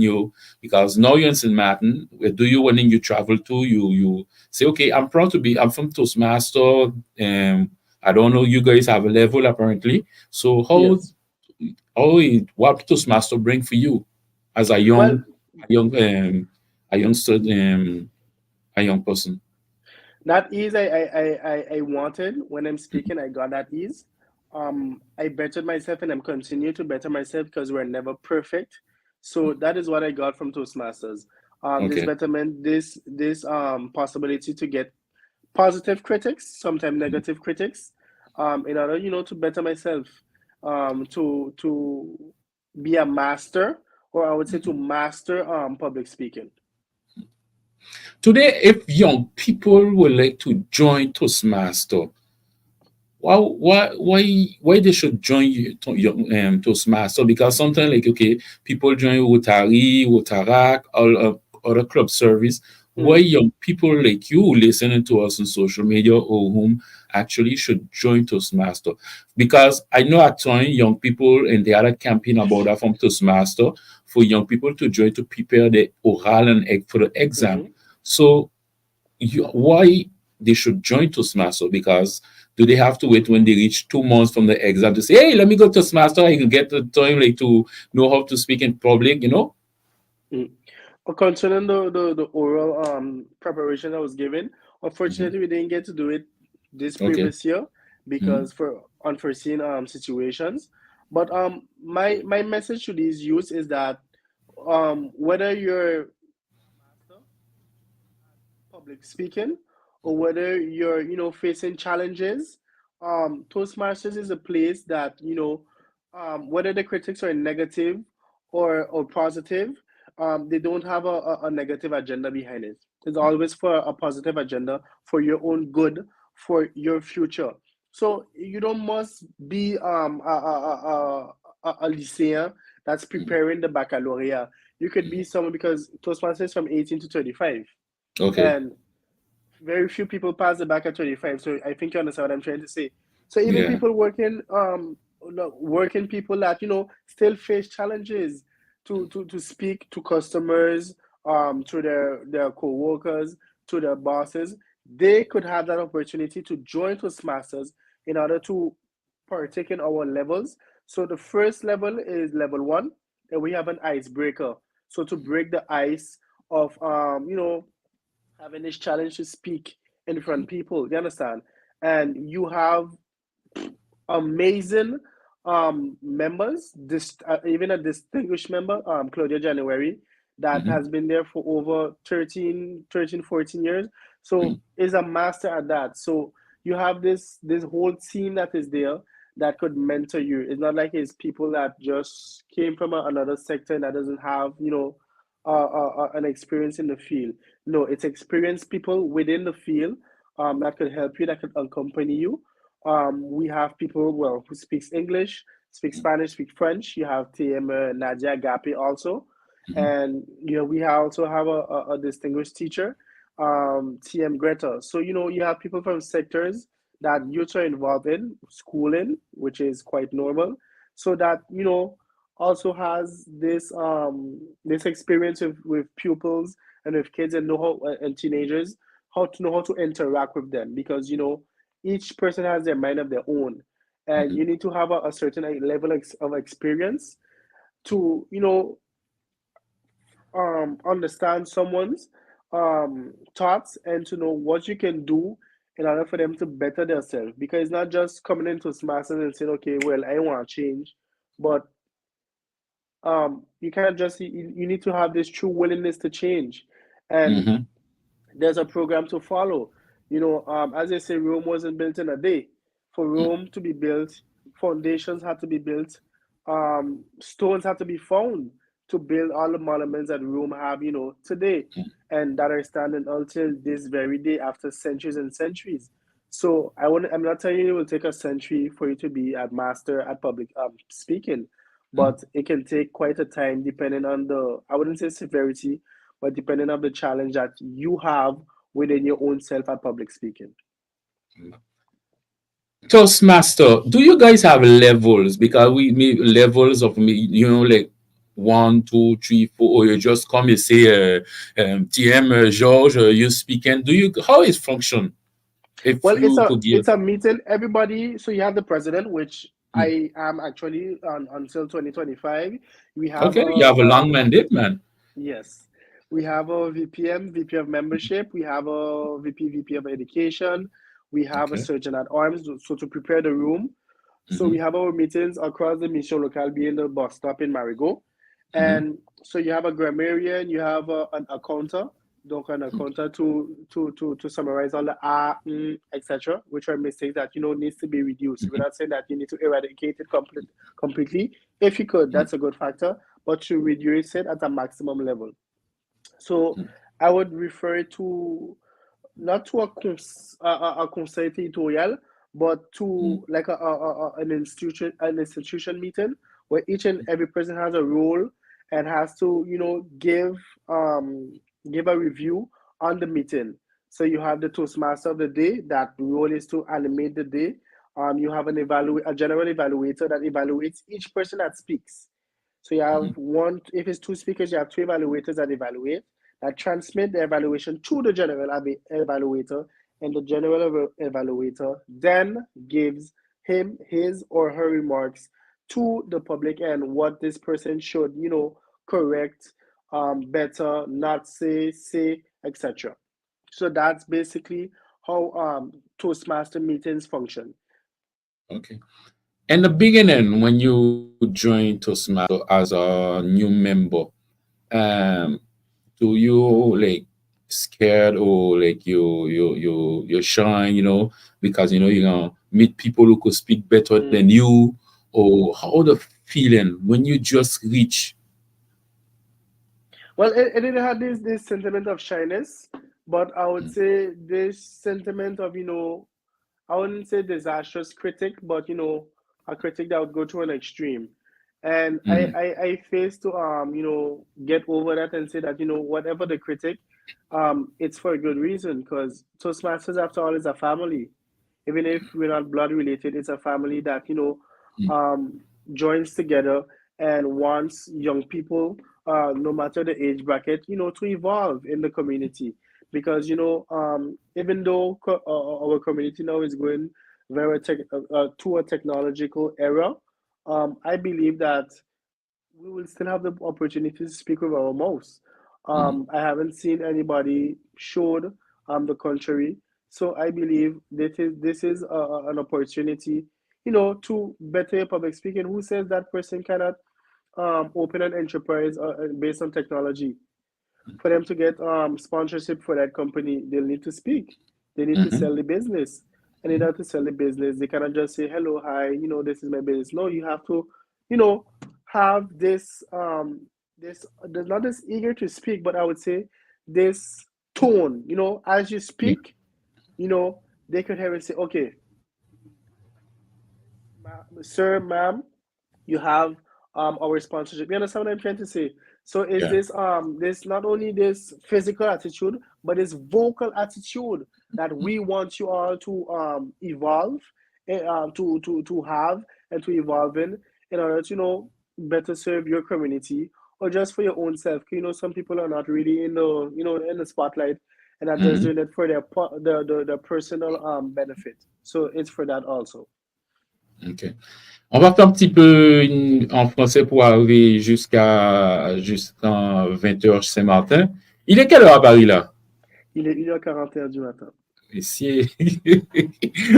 E: because now you're in St. Martin, where do you when you travel to, you say, okay, I'm from Toastmaster, I don't know, you guys have a level apparently. So
F: Yes.
E: what Toastmaster bring for you as a
F: Well,
E: young person?
F: that ease I wanted when I'm speaking, I got that ease. I bettered myself and I'm continuing to better myself because we're never perfect. So that is what I got from Toastmasters. This
E: Okay.
F: betterment, this possibility to get positive critics, sometimes negative critics, in order, to better myself, to be a master, or I would say to master public speaking.
E: Today, if young people would like to join Toastmaster, why they should join Toastmaster? Because sometimes like okay, people join Wotarak, all other club service. Why young people like you listening to us on social media or whom actually should join Toastmaster? Because I know at times young people and the other campaign about that from Toastmaster for young people to join to prepare the oral and for the exam. So why they should join Toastmaster? Because do they have to wait when they reach 2 months from the exam to say, hey, let me go to Toastmaster, I can get the time like to know how to speak in public,
F: Concerning the oral preparation I was given, unfortunately we didn't get to do it this
E: Okay.
F: previous year because for unforeseen situations. But my message to these youths is that whether you're public speaking or whether you're facing challenges, Toastmasters is a place that whether the critics are negative or positive, they don't have a negative agenda behind it. It's always for a positive agenda for your own good, for your future. So you don't must be a lycéen that's preparing the baccalaureate. You could be someone, because Toastmasters from 18 to 25,
E: Okay.
F: and very few people pass the back at 25. So I think you understand what I'm trying to say. So even
E: Yeah.
F: people working, working people that still face challenges to speak to customers, to their co-workers, to their bosses, they could have that opportunity to join Toastmasters in order to partake in our levels. So the first level is level one, and we have an icebreaker. So to break the ice of having this challenge to speak in front of people. You understand? And you have amazing members, this even a distinguished member, Claudia January, that
E: Mhm.
F: has been there for over 14 years. So is a master at that. So you have this whole team that is there that could mentor you. It's not like it's people that just came from another sector that doesn't have an experience in the field. No, it's experienced people within the field that could help you, that could accompany you. We have people, well, who speaks English, speak Spanish, speak French. You have TM Nadia Gapi also.
E: Mhm.
F: And, we also have a distinguished teacher, TM Greta. So, you have people from sectors that youths are involved in, schooling, which is quite normal. So that, also has this experience with pupils and with kids, and know how, and teenagers, how to know how to interact with them, because each person has their mind of their own, and
E: Mhm.
F: you need to have a certain level of experience to understand someone's thoughts, and to know what you can do in order for them to better themselves, because it's not just coming into masters and saying, okay, well, I want to change, but you can't just you need to have this true willingness to change, and
E: Mhm.
F: there's a program to follow. As they say, Rome wasn't built in a day. For Rome to be built, foundations had to be built, stones had to be found to build all the monuments that Rome have, today, and that are standing until this very day after centuries and centuries. So I'm not telling you it will take a century for you to be a master at public speaking,
E: Mhm.
F: but it can take quite a time depending on I wouldn't say severity, but depending on the challenge that you have within your own self at public speaking.
E: Toastmaster, do you guys have levels? Because we make levels of like 1, 2, 3, 4, or you just come and say, TM George, you speaking. Do you how it function? If
F: Well, it's
E: you
F: a
E: could give.
F: it's a meeting. Everybody. So you have the president, which
E: Mm.
F: I am actually until 2025. We have
E: Okay, you have a long
F: a
E: mandate, man.
F: Yes. We have a VPM, VP of membership. We have a VP of education. We have a
E: Okay.
F: surgeon at arms. So to prepare the room. So we
E: Hmm.
F: have our meetings across the mission locale, being the bus stop in Marigot.
E: Hmm.
F: And so you have a grammarian, you have an accountant, donc an accountant to summarize all the etc., which are mistakes that needs to be reduced. We're not saying that you need to eradicate it completely. If you could, that's a good factor, but to reduce it at a maximum level. So I would refer to not to a conseil territorial, but to like an institution meeting where each and every person has a role and has to give a review on the meeting. So you have the Toastmaster of the day. That role is to animate the day. You have a general evaluator that evaluates each person that speaks. So you have one, if it's two speakers, you have two evaluators that evaluate, that transmit the evaluation to the general evaluator, and the general evaluator then gives him his or her remarks to the public, and what this person should, correct, better, not say, etc. So that's basically how Toastmaster meetings function.
E: Okay. In the beginning, when you join Toastmaster as a new member, um, do you like scared or like you're shy, because you're gonna meet people who could speak better than
F: Mm.
E: you, or how the feeling when you just reach?
F: Well, it didn't have this sentiment of shyness, but I would say this sentiment of, I wouldn't say disastrous critic, but a critic that would go to an extreme. And
E: Mhm,
F: I faced to get over that and say that, whatever the critic, it's for a good reason, because Toastmasters after all is a family. Even if we're not blood related, it's a family that,
E: mhm,
F: um joins together and wants young people, no matter the age bracket, to evolve in the community. Because even though our community now is going to a technological era, I believe that we will still have the opportunity to speak with our mouths.
E: mhm,
F: I haven't seen anybody showed the contrary. So I believe this is an opportunity, to better your public speaking. Who says that person cannot open an enterprise based on technology? For them to get sponsorship for that company, they'll need to speak. They need to
E: mhm,
F: sell the business. And in order to sell the business, they cannot just say, hello, hi, this is my business. No, you have to, you know, have this, they're not as eager to speak, but I would say this tone, as you
E: yeah,
F: speak, they could hear and say, okay, sir, ma'am, you have our sponsorship. You understand what I'm trying to say? So is
E: yeah.
F: this not only this physical attitude, but this vocal attitude that we want you all to evolve, to have and to evolve in order to better serve your community, or just for your own self. Some people are not really in the spotlight, and are just
E: Mhm.
F: doing it for their personal benefit. So it's for that also.
E: OK. On va faire un petit peu en français pour arriver jusqu'à 20h Saint-Martin. Il est quelle heure à Paris là?
F: Il est 1h41 du matin.
E: Ici,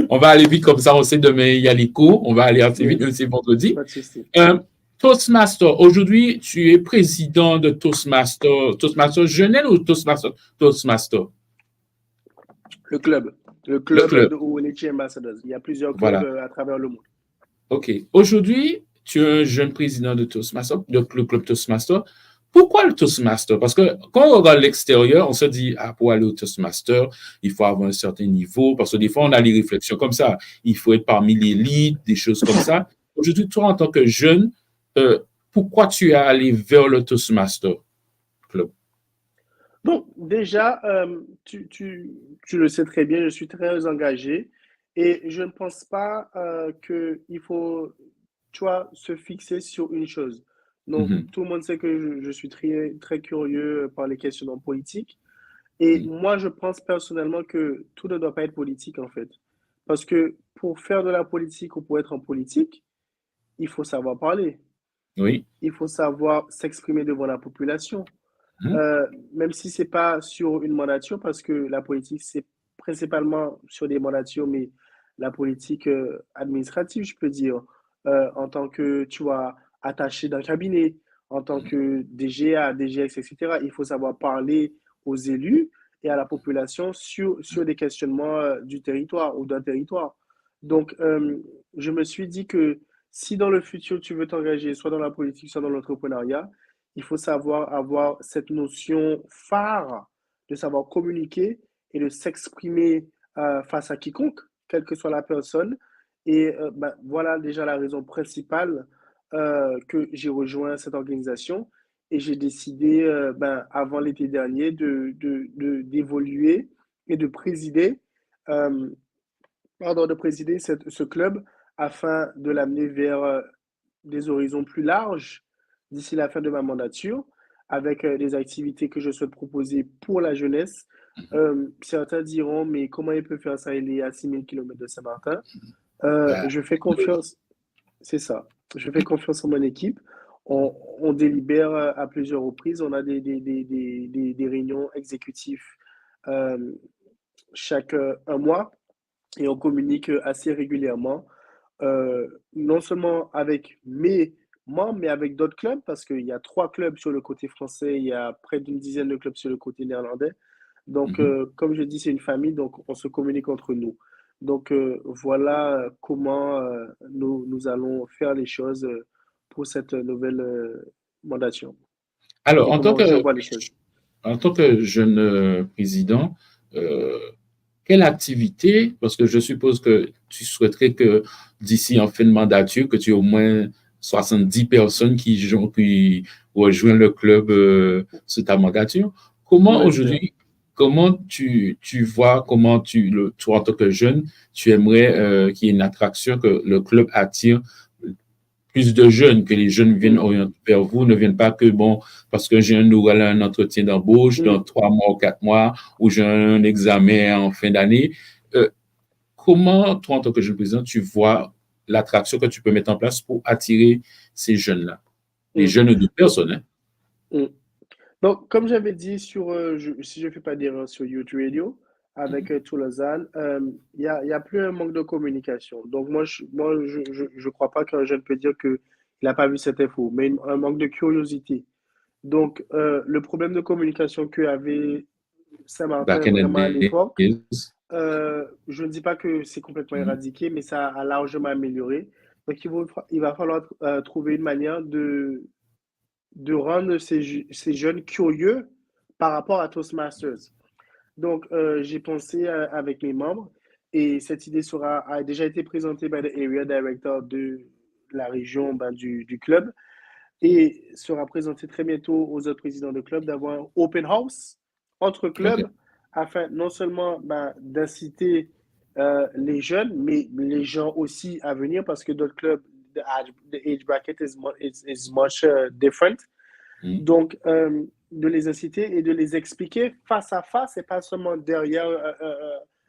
E: on va aller vite comme ça. On sait demain il y a les cours. On va aller assez vite,
F: Yes,
E: c'est vendredi.
F: pas de souci.
E: Euh, Toastmaster, aujourd'hui, tu es président de Toastmaster. Toastmaster Genève ou Toastmaster?
F: Le club. Le
E: Le
F: club
E: club.
F: de Uwenichi Ambassadors. Il y a plusieurs clubs
E: Voilà.
F: à travers le monde.
E: OK. Aujourd'hui, tu es un jeune président de Toastmaster, de le club Toastmaster. Pourquoi le Toastmaster? Parce que quand on regarde l'extérieur, on se dit, ah, pour aller au Toastmaster, il faut avoir un certain niveau. Parce que des fois, on a les réflexions comme ça. Il faut être parmi l'élite, des choses comme ça. Aujourd'hui, toi, en tant que jeune, euh, pourquoi tu es allé vers le Toastmaster Club?
F: Donc, déjà, tu le sais très bien, je suis très engagé et je ne pense pas qu'il faut, tu vois, se fixer sur une chose. Donc,
E: Mhm.
F: tout le monde sait que je suis très, très curieux par les questionnements politiques. Et
E: Mhm.
F: moi, je pense personnellement que tout ne doit pas être politique, en fait. Parce que pour faire de la politique ou pour être en politique, il faut savoir parler.
E: Oui.
F: Il faut savoir s'exprimer devant la population.
E: Mhm.
F: Euh, Même si c'est pas sur une mandature, parce que la politique, c'est principalement sur des mandatures, mais la politique administrative, je peux dire, en tant que, tu vois, attaché d'un cabinet, en tant que DGA, DGX, etc., il faut savoir parler aux élus et à la population sur des questionnements du territoire ou d'un territoire. Donc, je me suis dit que si dans le futur, tu veux t'engager soit dans la politique, soit dans l'entrepreneuriat, il faut savoir avoir cette notion phare de savoir communiquer et de s'exprimer face à quiconque, quelle que soit la personne. Et ben, voilà déjà la raison principale que j'ai rejoint cette organisation. Et j'ai décidé, ben, avant l'été dernier, d'évoluer et de présider, euh, pardon, de présider ce club afin de l'amener vers des horizons plus larges d'ici la fin de ma mandature, avec des activités que je souhaite proposer pour la jeunesse. Certains diront, mais comment il peut faire ça? Il est à 6 000 km de Saint-Martin.
E: Ah,
F: Je fais confiance, c'est ça. Je fais confiance en mon équipe. On délibère à plusieurs reprises. On a des réunions exécutives euh, chaque un mois et on communique assez régulièrement. non seulement avec mes membres, mais avec d'autres clubs, parce qu'il y a 3 clubs sur le côté français, il y a près d'une dizaine de clubs sur le côté néerlandais. Donc,
E: Mhm.
F: comme je dis, c'est une famille, donc on se communique entre nous. Donc, voilà comment nous allons faire les choses pour cette nouvelle mandature
E: Alors,
F: et comment je vois les choses.
E: en tant que jeune président, euh, quelle activité, parce que je suppose que tu souhaiterais que d'ici en fin de mandature, que tu aies au moins 70 personnes qui rejoignent le club sur ta mandature. Comment
F: Ouais, j'espère.
E: aujourd'hui, comment tu vois, toi en tant que jeune, tu aimerais qu'il y ait une attraction, que le club attire plus de jeunes, que les jeunes viennent
F: Mm,
E: orienter vers vous, ne viennent pas que, bon, parce que j'ai un entretien d'embauche dans
F: mm,
E: 3 mois ou 4 mois, ou j'ai un examen en fin d'année. Euh, Comment, toi, en tant que jeune président, tu vois l'attraction que tu peux mettre en place pour attirer ces jeunes-là? Les
F: mm,
E: jeunes de personnes, hein?
F: mm. Donc, comme j'avais dit si je ne fais pas d'erreur sur YouTube Radio, avec Toulouse, il y a plus un manque de communication. Donc, je crois pas qu'un jeune peut dire qu'il n'a pas vu cette info, mais un manque de curiosité. Donc, le problème de communication qu'avait
E: Back
F: Saint-Martin
E: in the
F: vraiment à l'époque,
E: days.
F: je ne dis pas que c'est complètement
E: Mhm.
F: éradiqué, mais ça a largement amélioré. Donc, il va falloir trouver une manière de rendre ces jeunes curieux par rapport à Toastmasters. Donc, j'ai pensé avec mes membres et cette idée a déjà été présentée par le Area Director de la région du club et sera présentée très bientôt aux autres présidents de club d'avoir un open house entre
E: OK.
F: clubs afin non seulement d'inciter les jeunes, mais les gens aussi à venir parce que d'autres clubs, the age bracket is much different.
E: Mhm.
F: Donc, de les inciter et de les expliquer face à face et pas seulement derrière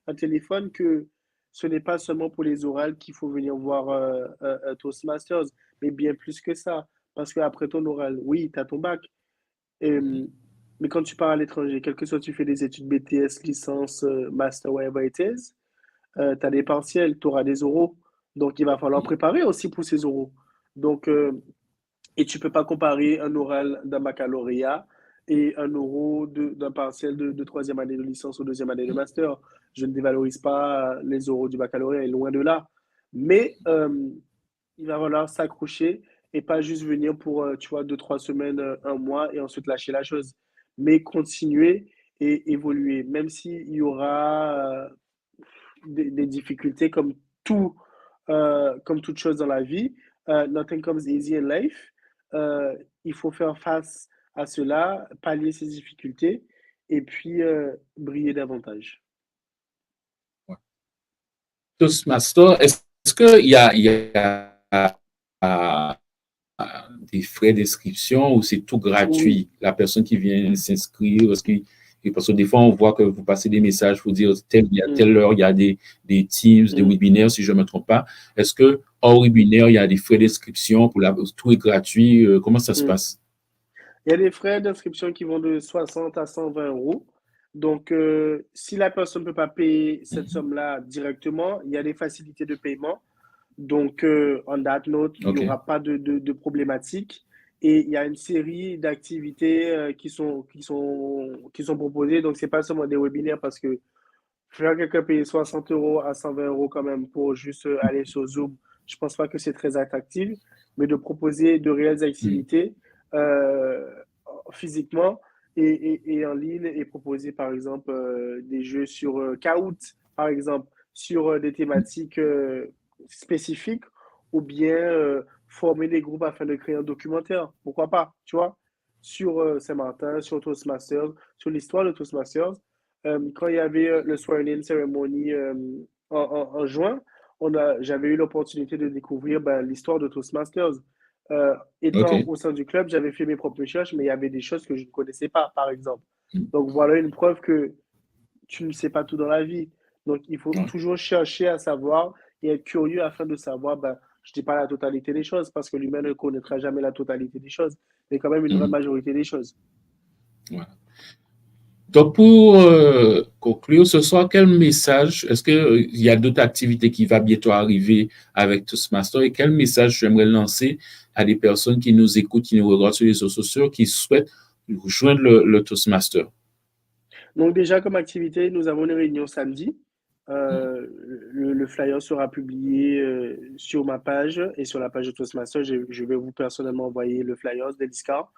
F: un téléphone que ce n'est pas seulement pour les orales qu'il faut venir voir Toastmasters, mais bien plus que ça. Parce qu'après ton oral, oui, tu as ton bac. Et, mais quand tu pars à l'étranger, quel que soit tu fais des études BTS, licence, master, whatever it is, tu as des partiels, tu auras des oraux. Donc, il va falloir préparer aussi pour ces oraux. Donc, et tu ne peux pas comparer un oral d'un baccalauréat et un oral d'un partiel de troisième année de licence ou deuxième année de master. Je ne dévalorise pas les oraux du baccalauréat, et loin de là. Mais il va falloir s'accrocher et pas juste venir pour, tu vois, 2, 3 semaines, un mois et ensuite lâcher la chose. Mais continuer et évoluer, même s'il y aura des difficultés comme toute chose dans la vie. Nothing comes easy in life. Il faut faire face à cela, pallier ces difficultés et puis briller davantage.
E: Toastmaster, est-ce qu'il y a des frais d'inscription ou c'est tout
F: Oui.
E: gratuit? La personne qui vient s'inscrire, parce que des fois, on voit que vous passez des messages pour dire il y a
F: Mm,
E: telle heure, il y a des Teams, des
F: mm,
E: webinaires, si je ne me trompe pas. Est-ce que hors webinaire, il y a des frais d'inscription tout est gratuit? Comment ça se
F: mm.
E: passe?
F: Il y a des frais d'inscription qui vont de 60 à 120 euros. Donc, si la personne ne peut pas payer cette somme-là directement, il y a des facilités de paiement. Donc, on that note, il n'y
E: OK.
F: aura pas de problématique. Et il y a une série d'activités qui sont proposées. Donc, ce n'est pas seulement des webinaires parce que faire quelqu'un payer 60 euros à 120 euros quand même pour juste aller sur Zoom, je ne pense pas que c'est très attractif. Mais de proposer de réelles
E: Mm.
F: activités euh, physiquement et en ligne et proposer par exemple des jeux sur Kahoot, par exemple, sur des thématiques spécifiques ou bien former des groupes afin de créer un documentaire. Pourquoi pas, tu vois, sur Saint-Martin, sur Toastmasters, sur l'histoire de Toastmasters. Quand il y avait le swearing-in ceremony en juin, j'avais eu l'opportunité de découvrir l'histoire de Toastmasters. Étant
E: OK.
F: au sein du club, j'avais fait mes propres recherches, mais il y avait des choses que je ne connaissais pas, par exemple.
E: Mm.
F: Donc voilà une preuve que tu ne sais pas tout dans la vie. Donc il faut
E: Ouais.
F: toujours chercher à savoir et être curieux afin de savoir, je ne dis pas la totalité des choses, parce que l'humain ne connaîtra jamais la totalité des choses, mais quand même une grande
E: Mhm.
F: majorité des choses.
E: Ouais. Donc, pour conclure ce soir, quel message, est-ce qu'il y a d'autres activités qui vont bientôt arriver avec Toastmaster et quel message tu aimerais lancer à des personnes qui nous écoutent, qui nous regardent sur les réseaux sociaux, qui souhaitent rejoindre le Toastmaster?
F: Donc déjà, comme activité, nous avons une réunion samedi. Le flyer sera publié sur ma page et sur la page de Toastmaster. Je vais vous personnellement envoyer le flyer des DELISCAR.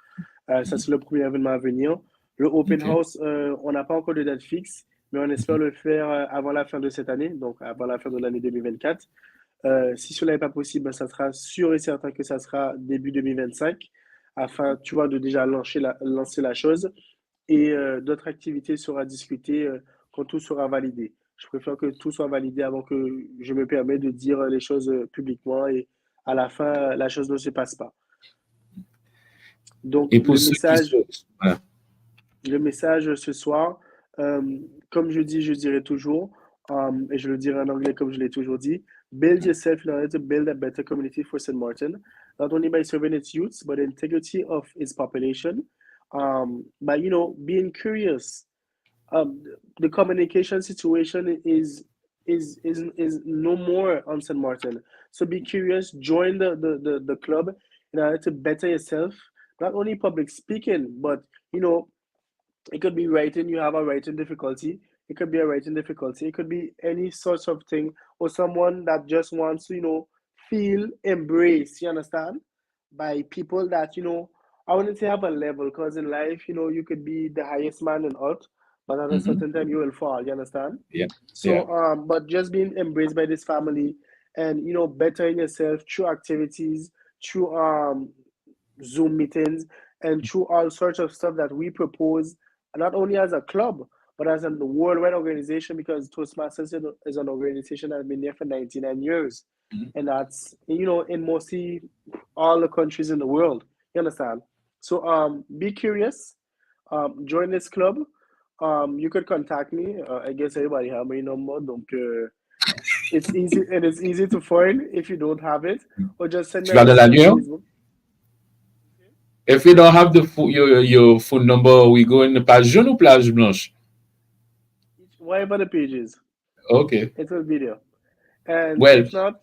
F: Ça, c'est le premier événement à venir. Le Open House, on n'a pas encore de date fixe, mais on espère le faire avant la fin de cette année, donc avant la fin de l'année 2024. Si cela n'est pas possible, ça sera sûr et certain que ça sera début 2025, afin, tu vois, de déjà lancer la chose. Et d'autres activités sera discutées quand tout sera validé. Je préfère que tout soit validé avant que je me permette de dire les choses publiquement et à la fin, la chose ne se passe pas. Donc,
E: Et pour ceux qui voilà.
F: Le message ce soir, comme je dis, je dirai toujours, et je le dirai en anglais comme je l'ai toujours dit, build yourself in order to build a better community for St. Martin, not only by serving its youths, but the integrity of its population, by, you know, being curious. The communication situation is no more on St. Martin. So be curious, join the club in order to better yourself, not only public speaking, but, you know, it could be writing, you have a writing difficulty. It could be a writing difficulty. It could be any sort of thing, or someone that just wants to, you know, feel embraced, you understand? By people that, you know, I wouldn't say have a level, because in life, you know, you could be the highest man on earth, but at a certain time you will fall, you understand?
E: Yeah.
F: So, but just being embraced by this family and, you know, bettering yourself through activities, through Zoom meetings, and through all sorts of stuff that we propose, not only as a club, but as a worldwide organization, because Toastmasters is an organization that's been there for 99 years. And that's, you know, in mostly all the countries in the world. You understand? So be curious. Join this club. You could contact me. I guess everybody have my number. Donc, it's easy, and it's easy to find if you don't have it. Or just send me a message on Facebook.
E: If we don't have your phone number, we go in the page jaune ou page blanche?
F: Whatever the pages.
E: Okay.
F: It will be there. And
E: well,
F: if not,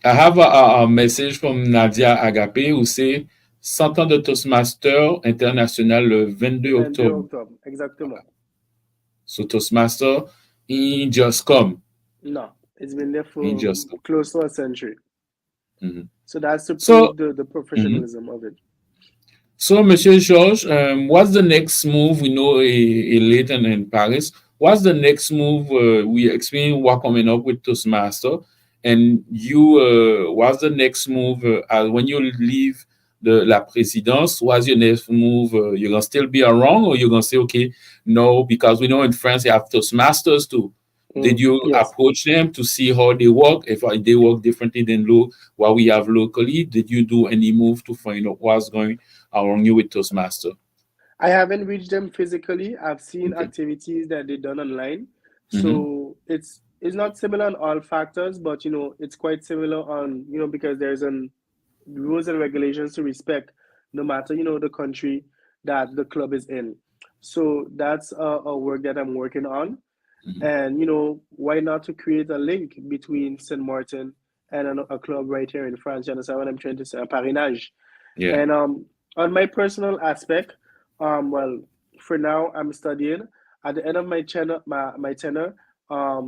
E: I have a message from Nadia Agapé who say 100 ans de Toastmaster international le 22 octobre.
F: Exactement.
E: So Toastmaster, he just come.
F: No, it's been there for close to a century. So that's to prove the professionalism of it.
E: So, Monsieur George, what's the next move? We know late in Paris. What's the next move? We explain what coming up with Toastmaster, and you. What's the next move when you leave la présidence? What's your next move? You're gonna still be around, or you're gonna say, okay, no, because we know in France you have Toastmasters too. Did you approach them to see how they work? If they work differently than what we have locally, did you do any move to find out what's going around you with Toastmaster?
F: I haven't reached them physically. I've seen activities that they've done online. So it's not similar on all factors, but, you know, it's quite similar on, you know, because there's rules and regulations to respect no matter, you know, the country that the club is in. So that's a work that I'm working on. And, you know, why not to create a link between St. Martin and a club right here in France? You understand what I'm trying to say? A parrainage.
E: Yeah.
F: And on my personal aspect, well, for now, I'm studying. At the end of my tenure, I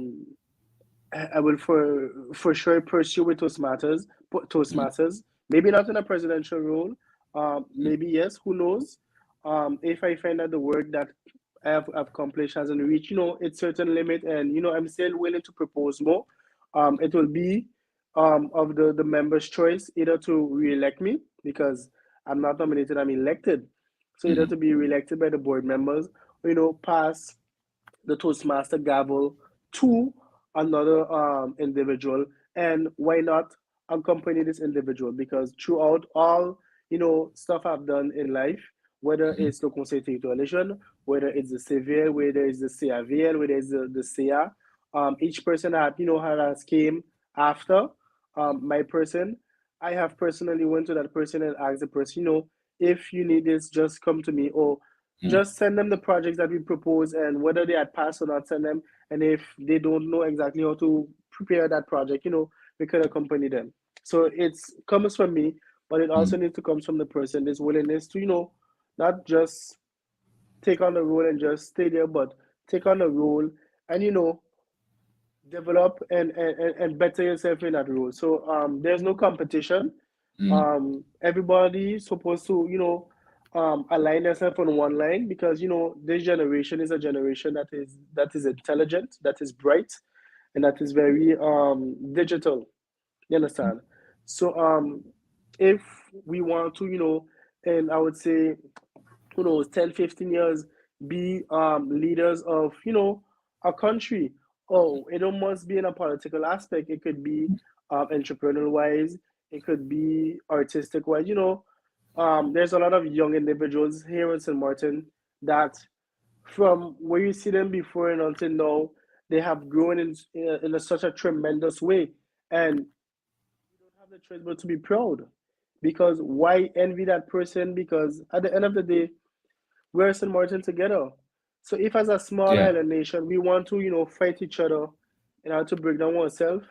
F: will for sure pursue with Toastmasters. Maybe not in a presidential role. Maybe yes, who knows? If I find that the work that I have accomplished hasn't reached, you know, its certain limit, and, you know, I'm still willing to propose more. It will be of the members' choice, either to re-elect me, because I'm not nominated, I'm elected. So either to be re-elected by the board members, or, you know, pass the Toastmaster gavel to another individual. And why not accompany this individual? Because throughout all, you know, stuff I've done in life, whether it's the Conseil Territorial, whether it's the CVL, whether it's the CAVL, whether it's the CA, each person that, you know, has came after my person, I have personally went to that person and asked the person, you know, if you need this, just come to me, or just send them the projects that we propose, and whether they had passed or not, send them. And if they don't know exactly how to prepare that project, we could accompany them. So it comes from me, but it also needs to come from the person. This willingness to, not just take on the role and just stay there, but take on the role and, develop and better yourself in that role. So there's no competition. Everybody's supposed to, align themselves on one line, because this generation is a generation that is intelligent, that is bright, and that is very digital. You understand? So if we want to, and I would say, 10, 15 years, be leaders of, a country. Oh, it must be in a political aspect. It could be entrepreneurial wise. It could be artistic wise. There's a lot of young individuals here in St. Martin that, from where you see them before and until now, they have grown in such a tremendous way. And you don't have the choice but to be proud. Because why envy that person? Because at the end of the day, we're St. Martin together. So if as a small island nation, we want to, fight each other and how to break down ourselves,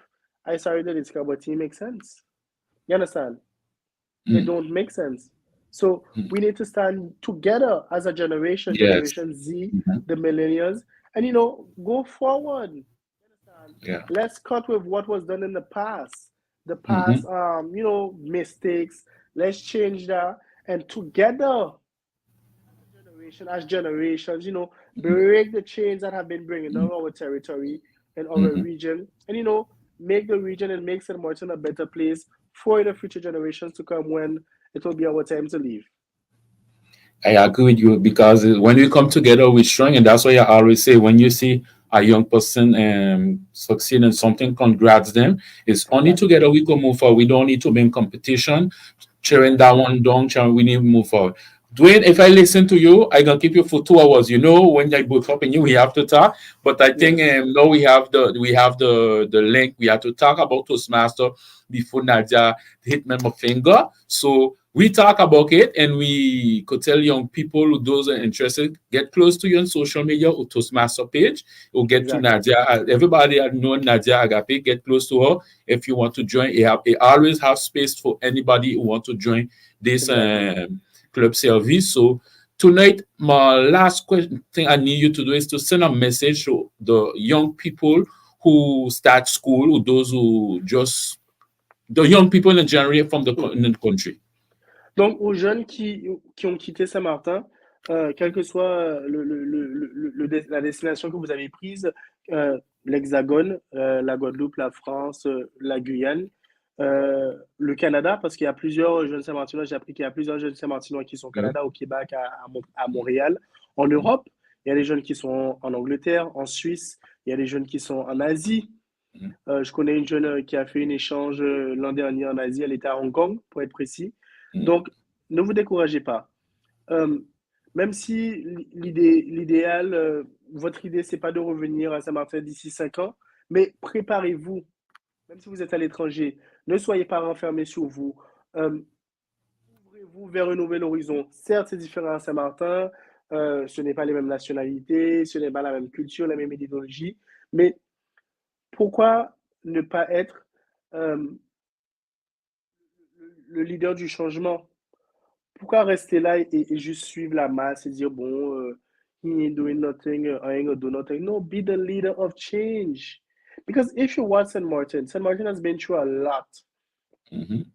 F: I sorry that it's but it makes sense. You understand? It don't make sense. So we need to stand together as a generation, Generation Z, the millennials, and go forward. You understand? Let's cut with what was done in the past. The past, mistakes. Let's change that, and together, as generations, break the chains that have been bringing down our territory and our region, and make the region and make St. Martin a better place for the future generations to come when it will be our time to leave.
E: I agree with you, because when we come together, we're strong, and that's why I always say, when you see a young person succeed in something, congrats them. It's only together we can move forward. We don't need to be in competition, cheering that one down. We need to move forward. Dwayne, if I listen to you, I can keep you for 2 hours. When I both up and we have to talk. But I think now we have the link. We have to talk about Toastmaster before Nadia hit my finger. So we talk about it, and we could tell young people, those are interested, get close to you on social media or Toastmaster page, or get to Nadia. Everybody that know Nadia Agape, get close to her if you want to join. It always have space for anybody who want to join this club service. So tonight, my last thing I need you to do is to send a message to the young people who start school, or those who the young people in general from the country.
F: Donc, aux jeunes qui ont quitté Saint-Martin, quelle que soit la destination que vous avez prise, l'Hexagone, la Guadeloupe, la France, la Guyane, le Canada, parce qu'il y a plusieurs jeunes Saint-Martinois, j'ai appris qu'il y a plusieurs jeunes Saint-Martinois qui sont au Canada, au Québec, à Montréal, en Europe. Il y a des jeunes qui sont en Angleterre, en Suisse, il y a des jeunes qui sont en Asie. Je connais une jeune qui a fait un échange l'an dernier en Asie, elle était à Hong Kong, pour être précis. Donc, ne vous découragez pas. Même si l'idéal, votre idée, c'est pas de revenir à Saint-Martin d'ici 5 ans, mais préparez-vous. Même si vous êtes à l'étranger, ne soyez pas renfermés sur vous. Ouvrez-vous vers un nouvel horizon. Certes, c'est différent à Saint-Martin. Ce n'est pas les mêmes nationalités, ce n'est pas la même culture, la même idéologie. Mais pourquoi ne pas être le leader du changement? Pourquoi rester là et juste suivre la masse et dire, bon, he ain't doing nothing, I ain't gonna do nothing. No, be the leader of change. Because if you watch St. Martin has been through a lot. And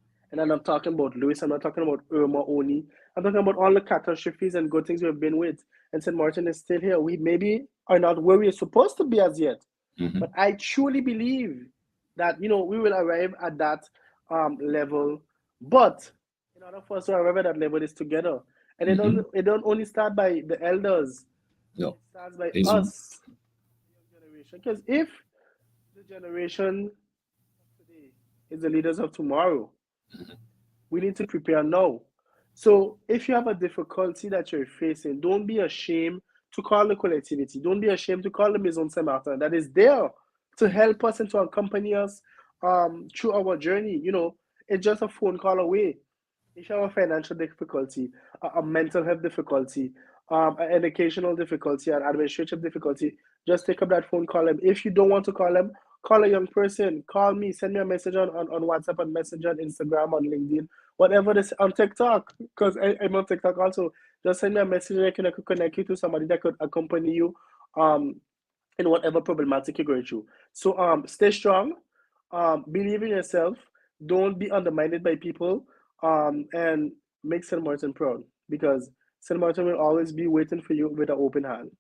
F: I'm not talking about Lewis, I'm not talking about Irma only. I'm talking about all the catastrophes and good things we've been with. And St. Martin is still here. We maybe are not where we're supposed to be as yet. But I truly believe that, we will arrive at that level. But in order for us to arrive at that level, it's together. And it don't only start by the elders. No. It starts by us, the generation. Because if the generation of today is the leaders of tomorrow, we need to prepare now. So if you have a difficulty that you're facing, don't be ashamed to call the collectivity. Don't be ashamed to call the Maison Saint-Martin that is there to help us and to accompany us through our journey. It's just a phone call away. if you have a financial difficulty, a mental health difficulty, an educational difficulty, an administrative difficulty, just take up that phone, call them. If you don't want to call them, call a young person. Call me, send me a message on WhatsApp, on Messenger, on Instagram, on LinkedIn, whatever this on TikTok, because I'm on TikTok also. Just send me a message and I could connect you to somebody that could accompany you in whatever problematic you're going through. So stay strong, believe in yourself, don't be undermined by people, and make St. Martin proud, because St. Martin will always be waiting for you with an open hand.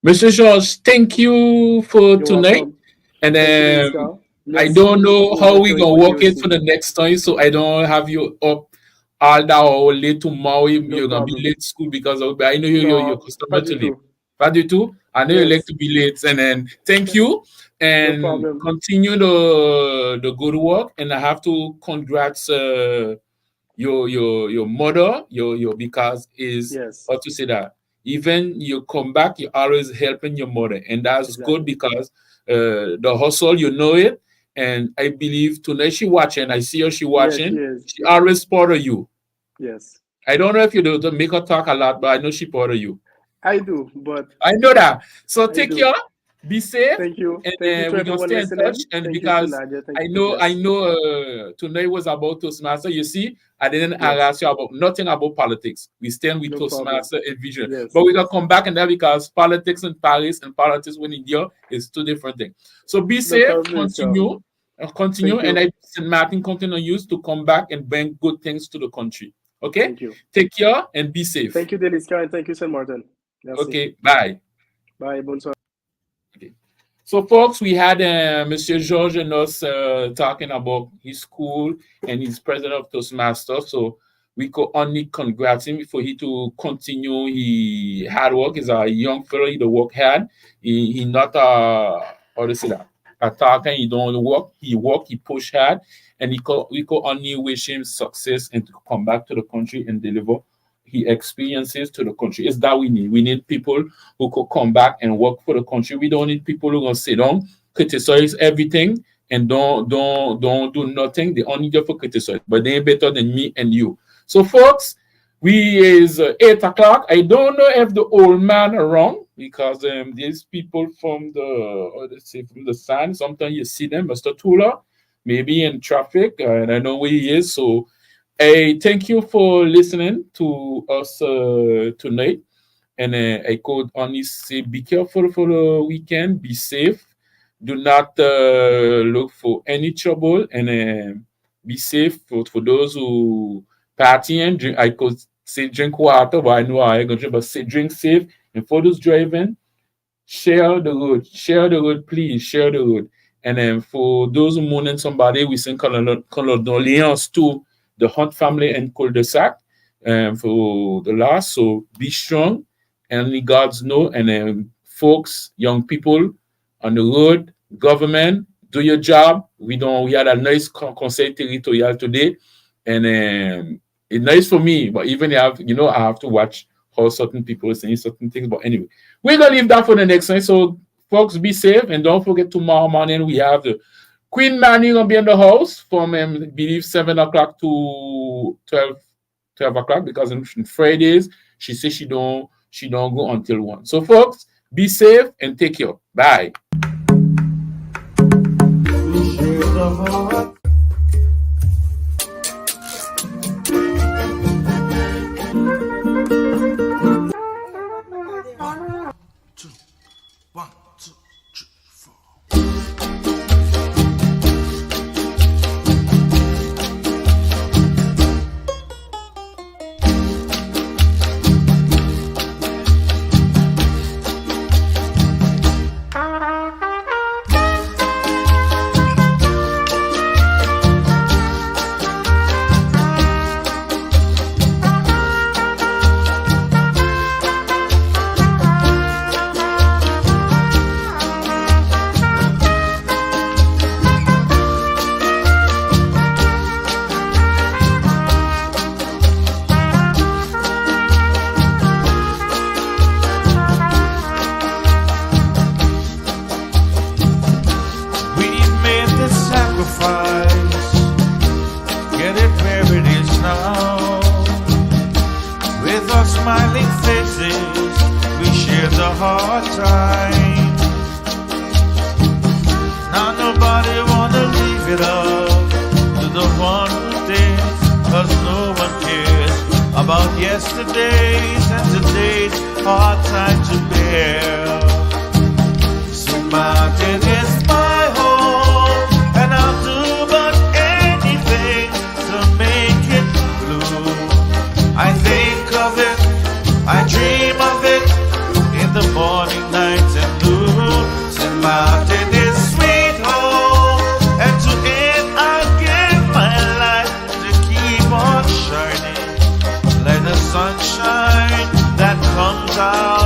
E: Mr. George, thank you for
F: You're
E: tonight.
F: welcome.
E: And
F: Thank you, Deliska.
E: I
F: Let's
E: don't
F: see
E: know
F: who
E: how
F: will
E: we
F: join
E: gonna
F: for
E: work it for
F: DOC.
E: the next time, so I don't have you up all that or late tomorrow.
F: No
E: You're gonna be
F: problem.
E: late school because I know you're
F: No,
E: customer
F: pas
E: to
F: du
E: late.
F: tout.
E: Pas du tout. I know you like
F: Yes,
E: to be late. And then thank you
F: no
E: and
F: problem.
E: continue the good work. And I have to congrats your mother, your because is
F: Yes,
E: how to say that. Even you come back, you're always helping your mother, and that's good
F: exactly.
E: because the hustle, you know it. And I believe tonight she watching. I see her, she
F: Yes, she
E: watching.
F: is.
E: She always part of you.
F: Yes,
E: I don't know if you do to make her talk a lot, but I know she part of you.
F: I do, but
E: I know that. So
F: I
E: take
F: do.
E: care, be safe,
F: Thank you.
E: and
F: Thank you to
E: we're gonna
F: everyone
E: stay in touch.
F: listening.
E: And
F: Thank you to
E: because
F: Nadia. Thank
E: I
F: you to
E: know, I
F: Jess.
E: know, tonight was about Toastmaster. You see, I didn't
F: Yes,
E: ask you about nothing about politics. We stand with
F: no problem.
E: Toastmaster and Vision,
F: Yes,
E: but we gonna come back in there because politics in Paris and politics in India is two different things. So be
F: no
E: safe,
F: problem, Deliska.
E: continue,
F: Thank
E: and
F: you.
E: I St. Martin continue to use to come back and bring good things to the country. Okay,
F: Thank you.
E: take care and be safe.
F: Thank you, Deliska, and thank you, St. Martin. Merci.
E: Okay, bye.
F: Bye. Bonsoir.
E: Okay. So, folks, we had Monsieur George and us talking about his school and he's president of Toastmasters. So, we could only congrats him for he to continue his hard work. He's a young fellow, he work hard. He not how to say that, a talker, he don't work, he push hard. And we could only wish him success and to come back to the country and deliver he experiences to the country. It's that we need. We need people who could come back and work for the country. We don't need people who are gonna sit down, criticize everything, and don't do nothing. They only there for criticize, but they ain't better than me and you. So, folks, we is 8 o'clock. I don't know if the old man around because these people from from the sun. Sometimes you see them, Mr. Tula, maybe in traffic, and I know where he is. So I thank you for listening to us tonight. And I could only say be careful for the weekend, be safe, do not look for any trouble, and be safe for those who partying. Drink, I could say drink water, but I know I ain't gonna drink, but say drink safe. And for those driving, share the road, please, share the road. And then for those who mourning somebody, we send condolences to the Hunt family and cul-de-sac for the loss. So be strong, and only God's know. And then folks, young people on the road, government, do your job. We had a nice conseil territorial today, and it's nice for me. But even I have to watch how certain people are saying certain things. But anyway, we're gonna leave that for the next time. So folks, be safe, and don't forget tomorrow morning we have the Queen Manny gonna be in the house from I believe 7 o'clock to 12 o'clock because on Fridays she says she don't go until 1. So folks, be safe and take care. Bye.
G: hard time. Now nobody wanna leave it up to the one who did, 'cause no one cares about yesterday's and today's hard time to bear. So mountain is my home, and I'll do but anything to make it blue. I think of it, I dream of it, in the morning, night and noon. So mountain is sweet home, and to it I'll give my life to keep on shining like the sunshine that comes out